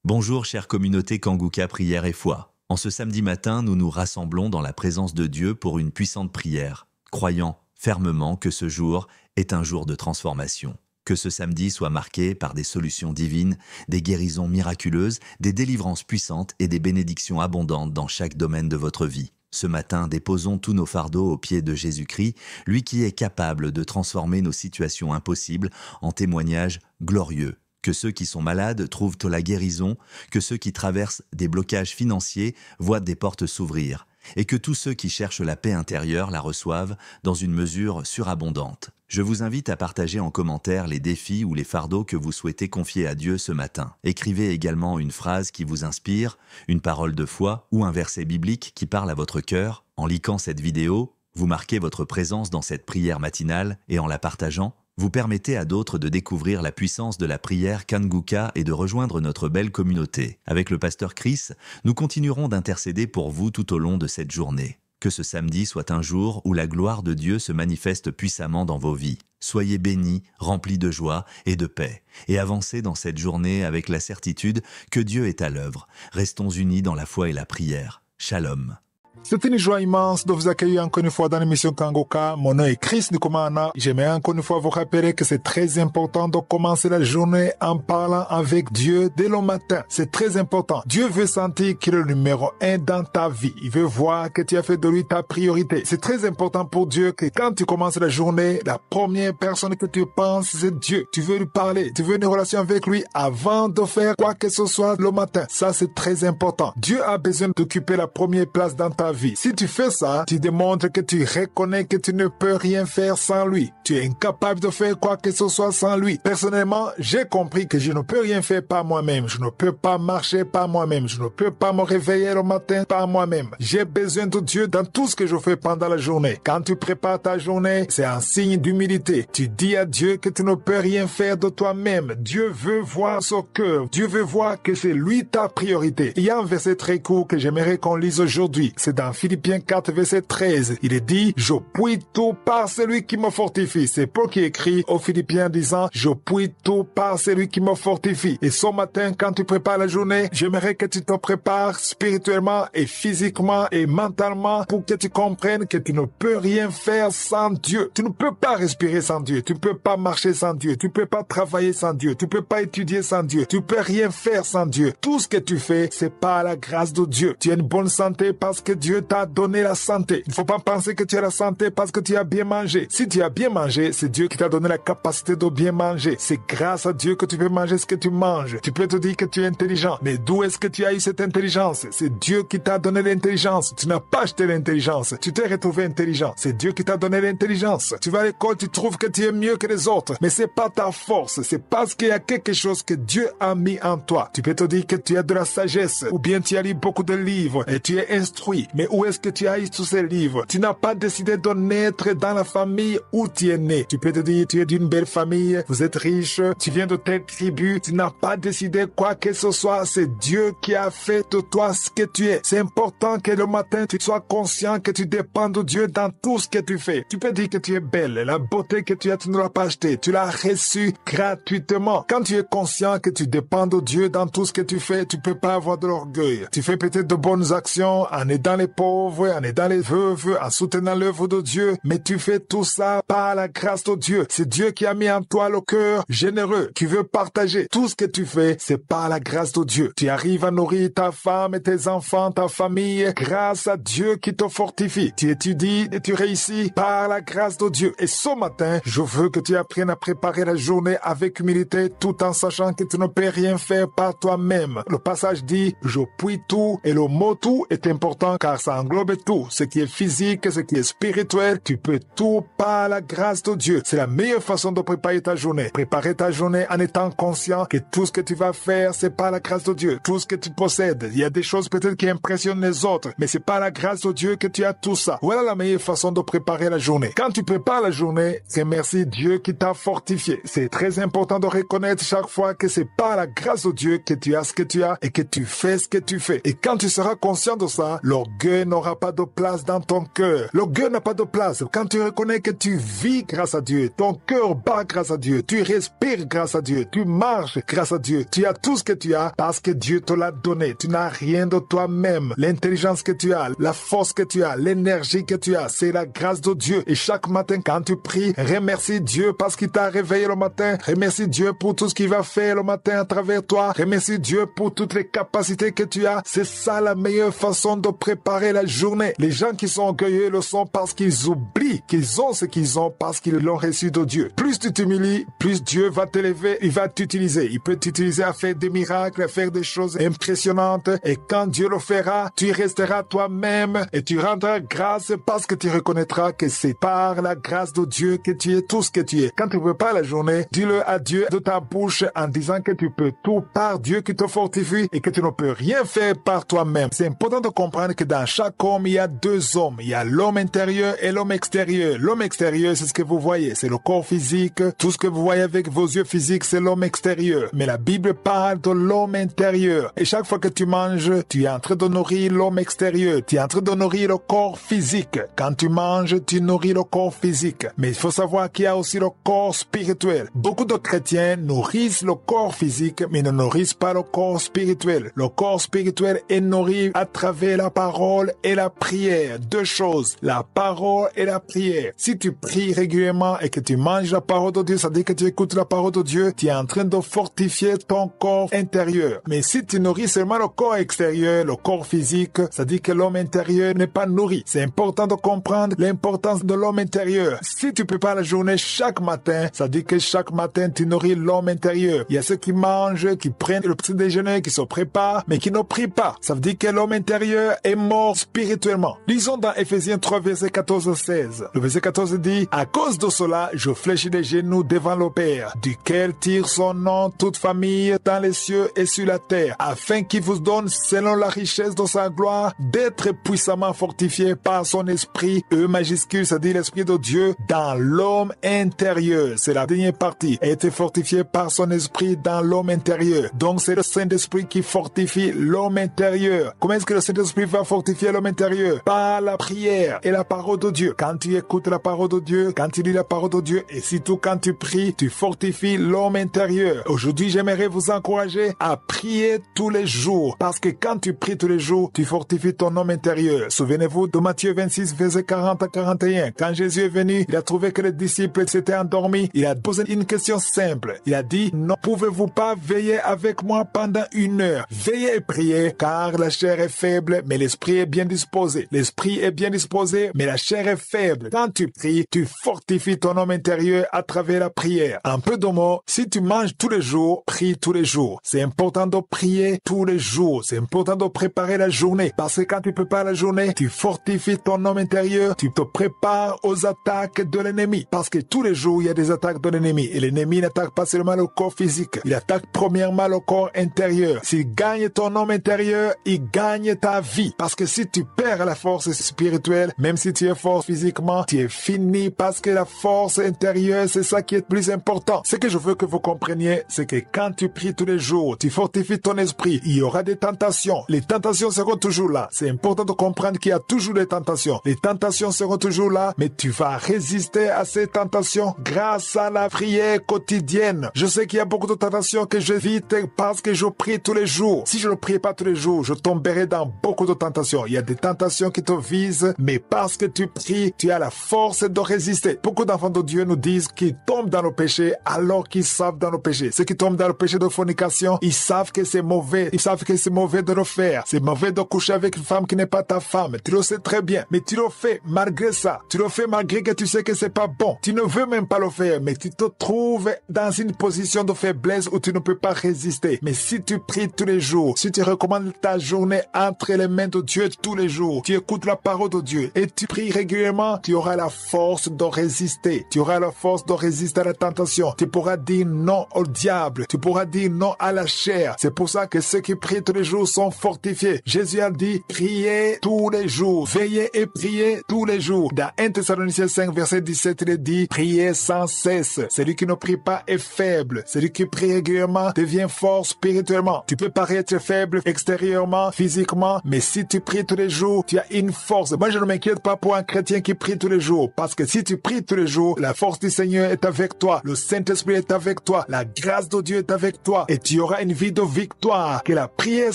Bonjour chère communauté Kanguka Prière et Foi. En ce samedi matin, nous nous rassemblons dans la présence de Dieu pour une puissante prière, croyant fermement que ce jour est un jour de transformation. Que ce samedi soit marqué par des solutions divines, des guérisons miraculeuses, des délivrances puissantes et des bénédictions abondantes dans chaque domaine de votre vie. Ce matin, déposons tous nos fardeaux aux pieds de Jésus-Christ, lui qui est capable de transformer nos situations impossibles en témoignages glorieux. Que ceux qui sont malades trouvent la guérison, que ceux qui traversent des blocages financiers voient des portes s'ouvrir, et que tous ceux qui cherchent la paix intérieure la reçoivent dans une mesure surabondante. Je vous invite à partager en commentaire les défis ou les fardeaux que vous souhaitez confier à Dieu ce matin. Écrivez également une phrase qui vous inspire, une parole de foi ou un verset biblique qui parle à votre cœur. En likant cette vidéo, vous marquez votre présence dans cette prière matinale et en la partageant, vous permettez à d'autres de découvrir la puissance de la prière Kanguka et de rejoindre notre belle communauté. Avec le pasteur Chris, nous continuerons d'intercéder pour vous tout au long de cette journée. Que ce samedi soit un jour où la gloire de Dieu se manifeste puissamment dans vos vies. Soyez bénis, remplis de joie et de paix, et avancez dans cette journée avec la certitude que Dieu est à l'œuvre. Restons unis dans la foi et la prière. Shalom. C'est une joie immense de vous accueillir encore une fois dans l'émission Kanguka. Mon nom est Chris Nikomana. J'aimerais encore une fois vous rappeler que c'est très important de commencer la journée en parlant avec Dieu dès le matin. C'est très important. Dieu veut sentir qu'il est le numéro 1 dans ta vie. Il veut voir que tu as fait de lui ta priorité. C'est très important pour Dieu que quand tu commences la journée, la première personne que tu penses, c'est Dieu. Tu veux lui parler. Tu veux une relation avec lui avant de faire quoi que ce soit le matin. Ça, c'est très important. Dieu a besoin d'occuper la première place dans ta vie. Si tu fais ça, tu démontres que tu reconnais que tu ne peux rien faire sans lui. Tu es incapable de faire quoi que ce soit sans lui. Personnellement, j'ai compris que je ne peux rien faire par moi-même. Je ne peux pas marcher par moi-même. Je ne peux pas me réveiller le matin par moi-même. J'ai besoin de Dieu dans tout ce que je fais pendant la journée. Quand tu prépares ta journée, c'est un signe d'humilité. Tu dis à Dieu que tu ne peux rien faire de toi-même. Dieu veut voir son cœur. Dieu veut voir que c'est lui ta priorité. Il y a un verset très court que j'aimerais qu'on lise aujourd'hui. C'est dans Philippiens 4, verset 13. Il est dit, je puis tout par celui qui me fortifie. C'est Paul qui écrit aux Philippiens disant, je puis tout par celui qui me fortifie. Et ce matin, quand tu prépares la journée, j'aimerais que tu te prépares spirituellement et physiquement et mentalement pour que tu comprennes que tu ne peux rien faire sans Dieu. Tu ne peux pas respirer sans Dieu. Tu ne peux pas marcher sans Dieu. Tu ne peux pas travailler sans Dieu. Tu ne peux pas étudier sans Dieu. Tu ne peux rien faire sans Dieu. Tout ce que tu fais, c'est par la grâce de Dieu. Tu as une bonne santé parce que Dieu t'a donné la santé. Il ne faut pas penser que tu as la santé parce que tu as bien mangé. Si tu as bien mangé, c'est Dieu qui t'a donné la capacité de bien manger. C'est grâce à Dieu que tu peux manger ce que tu manges. Tu peux te dire que tu es intelligent. Mais d'où est-ce que tu as eu cette intelligence? C'est Dieu qui t'a donné l'intelligence. Tu n'as pas acheté l'intelligence. Tu t'es retrouvé intelligent. C'est Dieu qui t'a donné l'intelligence. Tu vas à l'école, tu trouves que tu es mieux que les autres. Mais c'est pas ta force. C'est parce qu'il y a quelque chose que Dieu a mis en toi. Tu peux te dire que tu as de la sagesse. Ou bien tu as lu beaucoup de livres et tu es instruit. Mais où est-ce que tu as eu tous ces livres? Tu n'as pas décidé de naître dans la famille où tu es né. Tu peux te dire, tu es d'une belle famille, vous êtes riche, tu viens de telle tribu, tu n'as pas décidé quoi que ce soit. C'est Dieu qui a fait de toi ce que tu es. C'est important que le matin, tu sois conscient que tu dépends de Dieu dans tout ce que tu fais. Tu peux dire que tu es belle. La beauté que tu as, tu ne l'as pas achetée. Tu l'as reçue gratuitement. Quand tu es conscient que tu dépends de Dieu dans tout ce que tu fais, tu peux pas avoir de l'orgueil. Tu fais peut-être de bonnes actions en aidant les pauvres, en aidant les veuves, en soutenant l'œuvre de Dieu, mais tu fais tout ça par la grâce de Dieu. C'est Dieu qui a mis en toi le cœur généreux, qui veut partager. Tout ce que tu fais, c'est par la grâce de Dieu. Tu arrives à nourrir ta femme et tes enfants, ta famille, grâce à Dieu qui te fortifie. Tu étudies et tu réussis par la grâce de Dieu. Et ce matin, je veux que tu apprennes à préparer la journée avec humilité, tout en sachant que tu ne peux rien faire par toi-même. Le passage dit, je puis tout, et le mot tout est important car ça englobe tout. Ce qui est physique, ce qui est spirituel, tu peux tout par la grâce de Dieu. C'est la meilleure façon de préparer ta journée. Préparer ta journée en étant conscient que tout ce que tu vas faire, c'est par la grâce de Dieu. Tout ce que tu possèdes. Il y a des choses peut-être qui impressionnent les autres, mais c'est par la grâce de Dieu que tu as tout ça. Voilà la meilleure façon de préparer la journée. Quand tu prépares la journée, c'est merci Dieu qui t'a fortifié. C'est très important de reconnaître chaque fois que c'est par la grâce de Dieu que tu as ce que tu as et que tu fais ce que tu fais. Et quand tu seras conscient de ça, l'orgueil l'orgueil n'aura pas de place dans ton cœur. L'orgueil n'a pas de place. Quand tu reconnais que tu vis grâce à Dieu, ton cœur bat grâce à Dieu, tu respires grâce à Dieu, tu marches grâce à Dieu, tu as tout ce que tu as parce que Dieu te l'a donné. Tu n'as rien de toi-même. L'intelligence que tu as, la force que tu as, l'énergie que tu as, c'est la grâce de Dieu. Et chaque matin, quand tu pries, remercie Dieu parce qu'il t'a réveillé le matin. Remercie Dieu pour tout ce qu'il va faire le matin à travers toi. Remercie Dieu pour toutes les capacités que tu as. C'est ça la meilleure façon de préparer la journée. Les gens qui sont orgueilleux le sont parce qu'ils oublient qu'ils ont ce qu'ils ont parce qu'ils l'ont reçu de Dieu. Plus tu t'humilies, plus Dieu va t'élever, il va t'utiliser. Il peut t'utiliser à faire des miracles, à faire des choses impressionnantes. Et quand Dieu le fera, tu resteras toi-même et tu rendras grâce parce que tu reconnaîtras que c'est par la grâce de Dieu que tu es tout ce que tu es. Quand tu ne peux pas la journée, dis-le à Dieu de ta bouche en disant que tu peux tout par Dieu qui te fortifie et que tu ne peux rien faire par toi-même. C'est important de comprendre que dans chaque homme, il y a deux hommes. Il y a l'homme intérieur et l'homme extérieur. L'homme extérieur, c'est ce que vous voyez, c'est le corps physique. Tout ce que vous voyez avec vos yeux physiques, c'est l'homme extérieur. Mais la Bible parle de l'homme intérieur. Et chaque fois que tu manges, tu es en train de nourrir l'homme extérieur. Tu es en train de nourrir le corps physique. Quand tu manges, tu nourris le corps physique. Mais il faut savoir qu'il y a aussi le corps spirituel. Beaucoup de chrétiens nourrissent le corps physique, mais ne nourrissent pas le corps spirituel. Le corps spirituel est nourri à travers la parole et la prière. Deux choses, la parole et la prière. Si tu pries régulièrement et que tu manges la parole de Dieu, ça veut dire que tu écoutes la parole de Dieu, tu es en train de fortifier ton corps intérieur. Mais si tu nourris seulement le corps extérieur, le corps physique, ça dit que l'homme intérieur n'est pas nourri. C'est important de comprendre l'importance de l'homme intérieur. Si tu prépares la journée chaque matin, ça dit que chaque matin tu nourris l'homme intérieur. Il y a ceux qui mangent, qui prennent le petit déjeuner, qui se préparent, mais qui ne prient pas. Ça veut dire que l'homme intérieur est mort spirituellement. Lisons dans Ephésiens 3, verset 14-16. Le verset 14 dit, « À cause de cela, je fléchis les genoux devant le Père, duquel tire son nom toute famille dans les cieux et sur la terre, afin qu'il vous donne, selon la richesse de sa gloire, d'être puissamment fortifié par son esprit, E majuscule, c'est-à-dire l'esprit de Dieu, dans l'homme intérieur. » C'est la dernière partie. A été fortifié par son esprit dans l'homme intérieur. Donc c'est le Saint-Esprit qui fortifie l'homme intérieur. Comment est-ce que le Saint-Esprit va fortifier l'homme intérieur? Par la prière et la parole de Dieu. Quand tu écoutes la parole de Dieu, quand tu lis la parole de Dieu et surtout quand tu pries, tu fortifies l'homme intérieur. Aujourd'hui, j'aimerais vous encourager à prier tous les jours parce que quand tu pries tous les jours, tu fortifies ton homme intérieur. Souvenez-vous de Matthieu 26, verset 40 à 41. Quand Jésus est venu, il a trouvé que les disciples s'étaient endormis. Il a posé une question simple. Il a dit, ne pouvez-vous pas veiller avec moi pendant 1 heure? Veillez et priez, car la chair est faible, mais l'esprit est bien disposé. L'esprit est bien disposé, mais la chair est faible. Quand tu pries, tu fortifies ton homme intérieur à travers la prière. En peu de mots, si tu manges tous les jours, prie tous les jours. C'est important de prier tous les jours. C'est important de préparer la journée, parce que quand tu prépares la journée, tu fortifies ton homme intérieur, tu te prépares aux attaques de l'ennemi, parce que tous les jours, il y a des attaques de l'ennemi. Et l'ennemi n'attaque pas seulement le corps physique, il attaque premièrement le corps intérieur. S'il gagne ton homme intérieur, il gagne ta vie. Parce que si tu perds la force spirituelle, même si tu es fort physiquement, tu es fini parce que la force intérieure, c'est ça qui est plus important. Ce que je veux que vous compreniez, c'est que quand tu pries tous les jours, tu fortifies ton esprit, il y aura des tentations. Les tentations seront toujours là. C'est important de comprendre qu'il y a toujours des tentations. Les tentations seront toujours là, mais tu vas résister à ces tentations grâce à la prière quotidienne. Je sais qu'il y a beaucoup de tentations que j'évite parce que je prie tous les jours. Si je ne prie pas tous les jours, je tomberai dans beaucoup de tentations. Il y a des tentations qui te visent, mais parce que tu pries, tu as la force de résister. Beaucoup d'enfants de Dieu nous disent qu'ils tombent dans le péché alors qu'ils savent dans le péché. Ceux qui tombent dans le péché de fornication, ils savent que c'est mauvais. Ils savent que c'est mauvais de le faire. C'est mauvais de coucher avec une femme qui n'est pas ta femme. Tu le sais très bien, mais tu le fais malgré ça. Tu le fais malgré que tu sais que c'est pas bon. Tu ne veux même pas le faire, mais tu te trouves dans une position de faiblesse où tu ne peux pas résister. Mais si tu pries tous les jours, si tu recommandes ta journée entre les mains de Dieu tous les jours, tu écoutes la parole de Dieu et tu pries régulièrement, tu auras la force de résister. Tu auras la force de résister à la tentation. Tu pourras dire non au diable. Tu pourras dire non à la chair. C'est pour ça que ceux qui prient tous les jours sont fortifiés. Jésus a dit, priez tous les jours. Veillez et priez tous les jours. Dans 1 Thessaloniciens 5, verset 17, il dit, priez sans cesse. Celui qui ne prie pas est faible. Celui qui prie régulièrement devient fort spirituellement. Tu peux paraître faible extérieurement, physiquement, mais si tu pries pries tous les jours, tu as une force. Moi, je ne m'inquiète pas pour un chrétien qui prie tous les jours, parce que si tu pries tous les jours, la force du Seigneur est avec toi, le Saint-Esprit est avec toi, la grâce de Dieu est avec toi, et tu auras une vie de victoire. Que la prière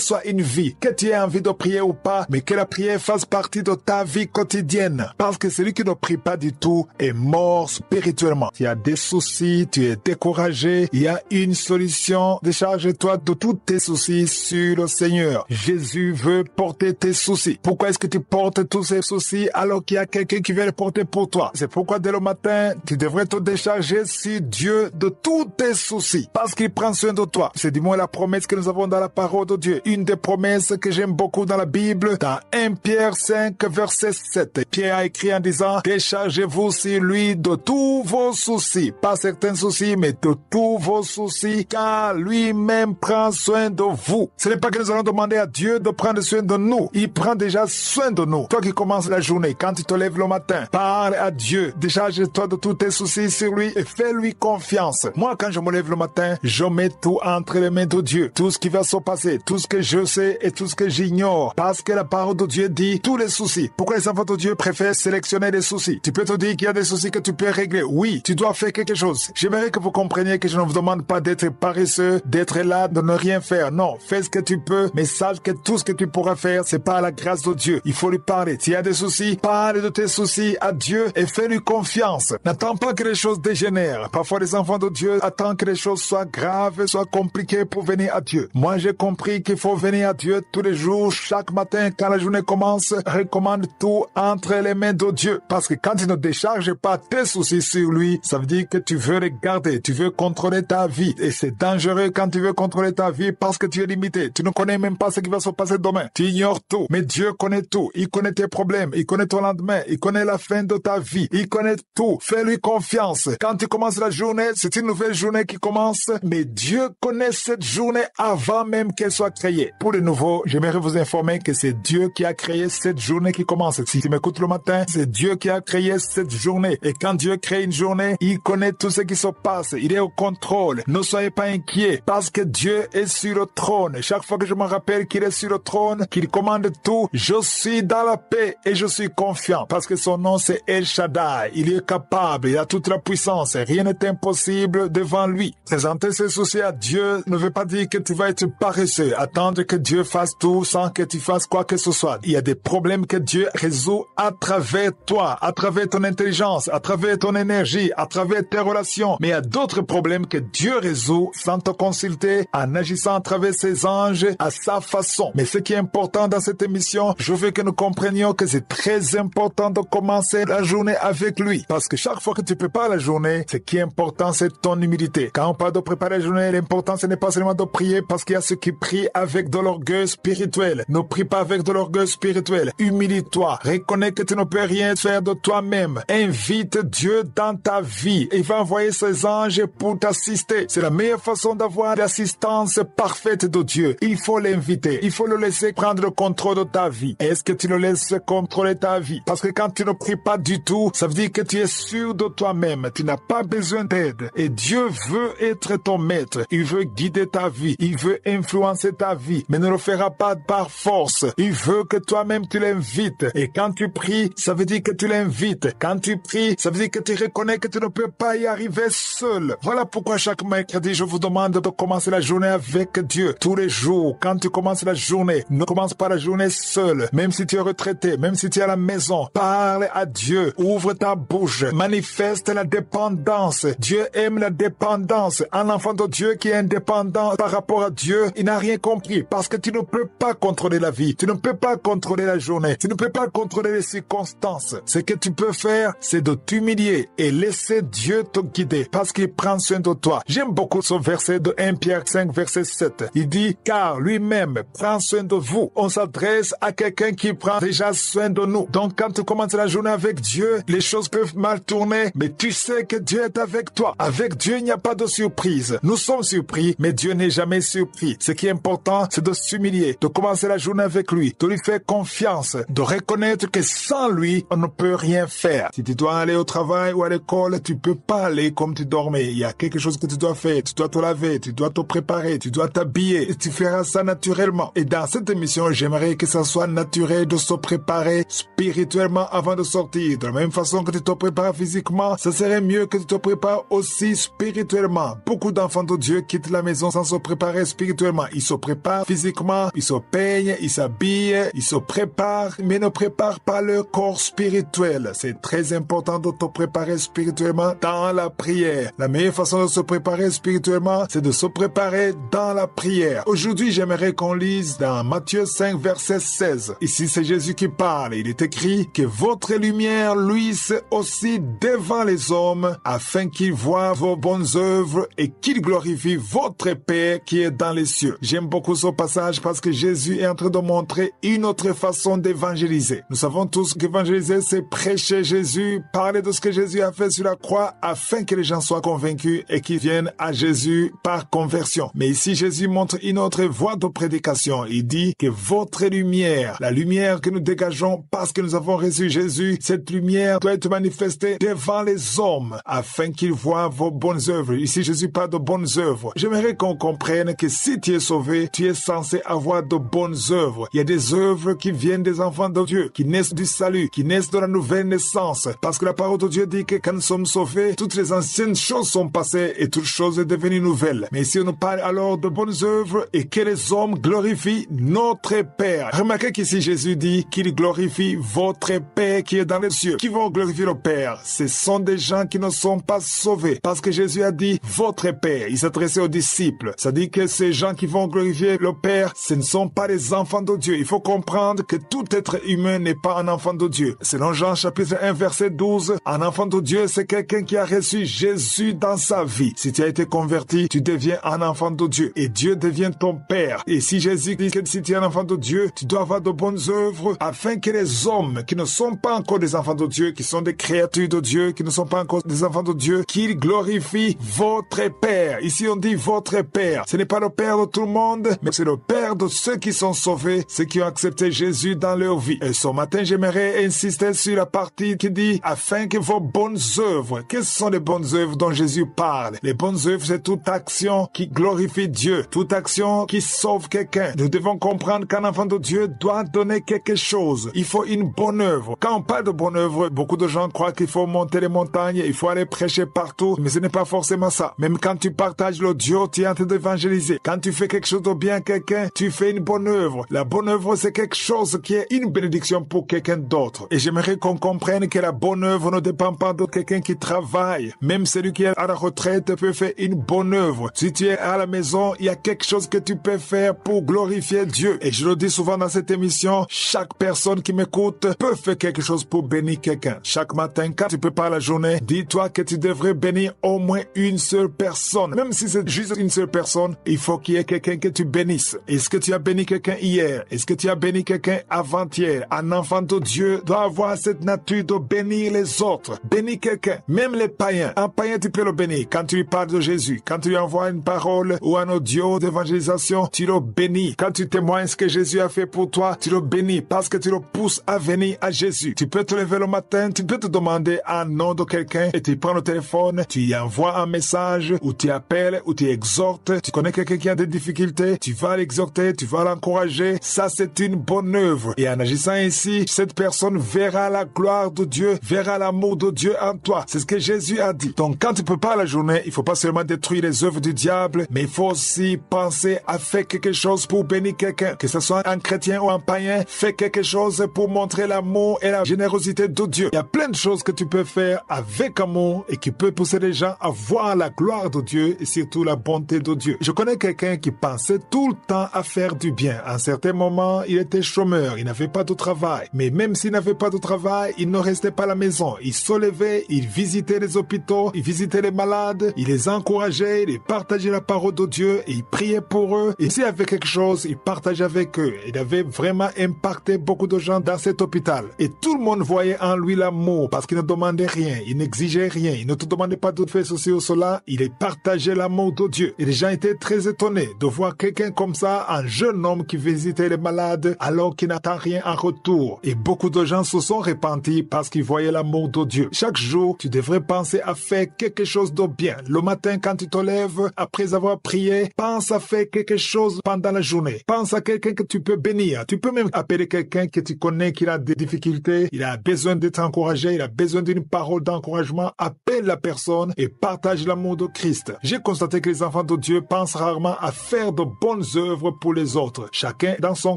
soit une vie, que tu aies envie de prier ou pas, mais que la prière fasse partie de ta vie quotidienne, parce que celui qui ne prie pas du tout est mort spirituellement. Tu as des soucis, tu es découragé, il y a une solution. Décharge-toi de tous tes soucis sur le Seigneur. Jésus veut porter tes soucis. Pourquoi est-ce que tu portes tous ces soucis alors qu'il y a quelqu'un qui vient les porter pour toi? C'est pourquoi dès le matin, tu devrais te décharger sur Dieu de tous tes soucis, parce qu'il prend soin de toi. C'est du moins la promesse que nous avons dans la parole de Dieu. Une des promesses que j'aime beaucoup dans la Bible, dans 1 Pierre 5, verset 7. Pierre a écrit en disant, déchargez-vous sur lui de tous vos soucis. Pas certains soucis, mais de tous vos soucis, car lui-même prend soin de vous. Ce n'est pas que nous allons demander à Dieu de prendre soin de nous. Il prend déjà soin de nous. Toi qui commences la journée, quand tu te lèves le matin, parle à Dieu. Décharge-toi de tous tes soucis sur lui et fais-lui confiance. Moi, quand je me lève le matin, je mets tout entre les mains de Dieu. Tout ce qui va se passer, tout ce que je sais et tout ce que j'ignore. Parce que la parole de Dieu dit tous les soucis. Pourquoi les enfants de Dieu préfèrent sélectionner les soucis? Tu peux te dire qu'il y a des soucis que tu peux régler. Oui, tu dois faire quelque chose. J'aimerais que vous compreniez que je ne vous demande pas d'être paresseux, d'être là, de ne rien faire. Non, fais ce que tu peux, mais sache que tout ce que tu pourras faire, c'est par la grâce de Dieu. Il faut lui parler. S'il y a des soucis, parle de tes soucis à Dieu et fais-lui confiance. N'attends pas que les choses dégénèrent. Parfois, les enfants de Dieu attendent que les choses soient graves, soient compliquées pour venir à Dieu. Moi, j'ai compris qu'il faut venir à Dieu tous les jours, chaque matin, quand la journée commence, recommande tout entre les mains de Dieu. Parce que quand tu ne décharges pas tes soucis sur lui, ça veut dire que tu veux les garder, tu veux contrôler ta vie. Et c'est dangereux quand tu veux contrôler ta vie parce que tu es limité. Tu ne connais même pas ce qui va se passer demain. Tu ignores tout. Mais Dieu connaît tout. Il connaît tes problèmes. Il connaît ton lendemain. Il connaît la fin de ta vie. Il connaît tout. Fais-lui confiance. Quand tu commences la journée, c'est une nouvelle journée qui commence. Mais Dieu connaît cette journée avant même qu'elle soit créée. Pour de nouveau, j'aimerais vous informer que c'est Dieu qui a créé cette journée qui commence. Si tu m'écoutes le matin, c'est Dieu qui a créé cette journée. Et quand Dieu crée une journée, il connaît tout ce qui se passe. Il est au contrôle. Ne soyez pas inquiets parce que Dieu est sur le trône. Chaque fois que je me rappelle qu'il est sur le trône, qu'il commande tout, je suis dans la paix et je suis confiant parce que son nom c'est El Shaddai. Il est capable, il a toute la puissance. Rien n'est impossible devant lui. Présenter ses soucis à Dieu ne veut pas dire que tu vas être paresseux. Attendre que Dieu fasse tout sans que tu fasses quoi que ce soit. Il y a des problèmes que Dieu résout à travers toi, à travers ton intelligence, à travers ton énergie, à travers tes relations. Mais il y a d'autres problèmes que Dieu résout sans te consulter, en agissant à travers ses anges à sa façon. Mais ce qui est important dans cette émission, je veux que nous comprenions que c'est très important de commencer la journée avec lui. Parce que chaque fois que tu prépares la journée, ce qui est important, c'est ton humilité. Quand on parle de préparer la journée, l'important, ce n'est pas seulement de prier parce qu'il y a ceux qui prient avec de l'orgueil spirituel. Ne prie pas avec de l'orgueil spirituel. Humilie-toi. Reconnais que tu ne peux rien faire de toi-même. Invite Dieu dans ta vie. Il va envoyer ses anges pour t'assister. C'est la meilleure façon d'avoir l'assistance parfaite de Dieu. Il faut l'inviter. Il faut le laisser prendre le contrôle de ta vie. Est-ce que tu le laisses contrôler ta vie? Parce que quand tu ne pries pas du tout, ça veut dire que tu es sûr de toi-même. Tu n'as pas besoin d'aide. Et Dieu veut être ton maître. Il veut guider ta vie. Il veut influencer ta vie. Mais ne le fera pas par force. Il veut que toi-même tu l'invites. Et quand tu pries, ça veut dire que tu l'invites. Quand tu pries, ça veut dire que tu reconnais que tu ne peux pas y arriver seul. Voilà pourquoi chaque mercredi, je vous demande de commencer la journée avec Dieu. Tous les jours, quand tu commences la journée, ne commence pas la journée seul. Même si tu es retraité, même si tu es à la maison, parle à Dieu. Ouvre ta bouche. Manifeste la dépendance. Dieu aime la dépendance. Un enfant de Dieu qui est indépendant par rapport à Dieu, il n'a rien compris parce que tu ne peux pas contrôler la vie. Tu ne peux pas contrôler la journée. Tu ne peux pas contrôler les circonstances. Ce que tu peux faire, c'est de t'humilier et laisser Dieu te guider parce qu'il prend soin de toi. J'aime beaucoup ce verset de 1 Pierre 5, verset 7. Il dit, car lui-même prend soin de vous. On s'adresse à quelqu'un qui prend déjà soin de nous. Donc quand tu commences la journée avec Dieu, les choses peuvent mal tourner, mais tu sais que Dieu est avec toi. Avec Dieu, il n'y a pas de surprise. Nous sommes surpris, mais Dieu n'est jamais surpris. Ce qui est important, c'est de s'humilier, de commencer la journée avec lui, de lui faire confiance, de reconnaître que sans lui, on ne peut rien faire. Si tu dois aller au travail ou à l'école, tu peux pas aller comme tu dormais. Il y a quelque chose que tu dois faire. Tu dois te laver, tu dois te préparer, tu dois t'habiller. Et tu feras ça naturellement. Et dans cette émission, j'aimerais que ça soit naturel de se préparer spirituellement avant de sortir. De la même façon que tu te prépares physiquement, ça serait mieux que tu te prépares aussi spirituellement. Beaucoup d'enfants de Dieu quittent la maison sans se préparer spirituellement. Ils se préparent physiquement, ils se peignent, ils s'habillent, ils se préparent, mais ne préparent pas leur corps spirituel. C'est très important de te préparer spirituellement dans la prière. La meilleure façon de se préparer spirituellement, c'est de se préparer dans la prière. Aujourd'hui, j'aimerais qu'on lise dans Matthieu 5, verset 16. Ici, c'est Jésus qui parle. Il est écrit que votre lumière luise aussi devant les hommes, afin qu'ils voient vos bonnes œuvres et qu'ils glorifient votre Père qui est dans les cieux. J'aime beaucoup ce passage parce que Jésus est en train de montrer une autre façon d'évangéliser. Nous savons tous qu'évangéliser, c'est prêcher Jésus, parler de ce que Jésus a fait sur la croix, afin que les gens soient convaincus et qu'ils viennent à Jésus par conversion. Mais ici, Jésus montre une autre voie de prédication. Il dit que votre lumière, la lumière que nous dégageons parce que nous avons reçu Jésus, cette lumière doit être manifestée devant les hommes afin qu'ils voient vos bonnes œuvres. Ici, Jésus parle de bonnes œuvres. J'aimerais qu'on comprenne que si tu es sauvé, tu es censé avoir de bonnes œuvres. Il y a des œuvres qui viennent des enfants de Dieu, qui naissent du salut, qui naissent de la nouvelle naissance. Parce que la parole de Dieu dit que quand nous sommes sauvés, toutes les anciennes choses sont passées et toute chose est devenue nouvelle. Mais si on nous parle alors de bonnes œuvres et que les hommes glorifient notre Père. Remarquez qu'ici Jésus dit qu'il glorifie votre Père qui est dans les cieux. Qui vont glorifier le Père? Ce sont des gens qui ne sont pas sauvés. Parce que Jésus a dit votre Père. Il s'adressait aux disciples. Ça dit que ces gens qui vont glorifier le Père, ce ne sont pas les enfants de Dieu. Il faut comprendre que tout être humain n'est pas un enfant de Dieu. Selon Jean chapitre 1 verset 12, un enfant de Dieu c'est quelqu'un qui a reçu Jésus dans sa vie. Si tu as été converti, tu deviens un enfant de Dieu et Dieu devient ton Père. Et si Jésus dit que si tu es un enfant de Dieu, tu dois avoir de bonnes œuvres afin que les hommes qui ne sont pas encore des enfants de Dieu, qui sont des créatures de Dieu, qui ne sont pas encore des enfants de Dieu, qu'ils glorifient votre Père. Ici on dit votre Père. Ce n'est pas le Père de tout le monde, mais c'est le Père de ceux qui sont sauvés, ceux qui ont accepté Jésus dans leur vie. Et ce matin, j'aimerais insister sur la partie qui dit afin que vos bonnes œuvres. Quelles sont les bonnes œuvres dont Jésus parle? Les bonnes œuvres, c'est toute action qui glorifie Dieu, toute action qui sauve quelqu'un. Nous devons comprendre qu'un enfant de Dieu doit donner quelque chose. Il faut une bonne œuvre. Quand on parle de bonne œuvre, beaucoup de gens croient qu'il faut monter les montagnes, il faut aller prêcher partout, mais ce n'est pas forcément ça. Même quand tu partages l'audio, tu es en train d'évangéliser. Quand tu fais quelque chose de bien à quelqu'un, tu fais une bonne œuvre. La bonne œuvre, c'est quelque chose qui est une bénédiction pour quelqu'un d'autre. Et j'aimerais qu'on comprenne que la bonne œuvre ne dépend pas de quelqu'un qui travaille. Même celui qui est à la retraite peut faire une bonne œuvre. Si tu es à la maison, il y a quelque chose que tu peux faire pour glorifier Dieu. Et je le dis souvent dans cette émission, chaque personne qui m'écoute peut faire quelque chose pour bénir quelqu'un. Chaque matin, quand tu prépares la journée, dis-toi que tu devrais bénir au moins une seule personne. Même si c'est juste une seule personne, il faut qu'il y ait quelqu'un que tu bénisses. Est-ce que tu as béni quelqu'un hier? Est-ce que tu as béni quelqu'un avant-hier? Un enfant de Dieu doit avoir cette nature de bénir les autres. Bénir quelqu'un, même les païens. Un païen, tu peux le bénir. Quand tu lui parles de Jésus, quand tu lui envoies une parole ou un audio d'évangélisation, tu le bénis. Quand tu témoignes ce que Jésus a fait pour toi, tu le bénis parce que tu le pousses à venir à Jésus. Tu peux te lever le matin, tu peux te demander un nom de quelqu'un et tu prends le téléphone, tu y envoies un message ou tu appelles ou tu exhortes. Tu connais quelqu'un qui a des difficultés, tu vas l'exhorter, tu vas l'encourager. Ça, c'est une bonne œuvre. Et en agissant ainsi, cette personne verra la gloire de Dieu, verra l'amour de Dieu en toi. C'est ce que Jésus a dit. Donc, quand tu prépares la journée, il faut pas seulement détruire les œuvres du diable, mais il faut aussi penser à faire quelque chose pour bénir quelqu'un. Que ce soit un chrétien ou un païen, fais quelque chose pour montrer l'amour et la générosité de Dieu. Il y a plein de choses que tu peux faire avec amour et qui peut pousser les gens à voir la gloire de Dieu et surtout la bonté de Dieu. Je connais quelqu'un qui pensait tout le temps à faire du bien. À un certain moment, il était chômeur, il n'avait pas de travail. Mais même s'il n'avait pas de travail, il ne restait pas à la maison. Il se levait, il visitait les hôpitaux, il visitait les malades, il les encourageait, il partageait la parole de Dieu et il priait pour eux. Et s'il y avait quelque chose, il partageait avec eux. Il avait vraiment impacté beaucoup de gens dans cet hôpital. Et tout le monde voyait en lui l'amour parce qu'il ne demandait rien, il n'exigeait rien, il ne te demandait pas de faire ceci ou cela, il partageait l'amour de Dieu. Et les gens étaient très étonnés de voir quelqu'un comme ça, un jeune homme qui visitait les malades alors qu'il n'attend rien en retour. Et beaucoup de gens se sont repentis parce qu'ils voyaient l'amour de Dieu. Chaque jour, tu devrais penser à faire quelque chose de bien. Le matin, quand tu te lèves, après avoir prié, pense à faire quelque chose pendant la journée. Pense à quelqu'un que tu peux bénir bénir. Tu peux même appeler quelqu'un que tu connais qui a des difficultés, il a besoin d'être encouragé, il a besoin d'une parole d'encouragement. Appelle la personne et partage l'amour de Christ. J'ai constaté que les enfants de Dieu pensent rarement à faire de bonnes œuvres pour les autres. Chacun, dans son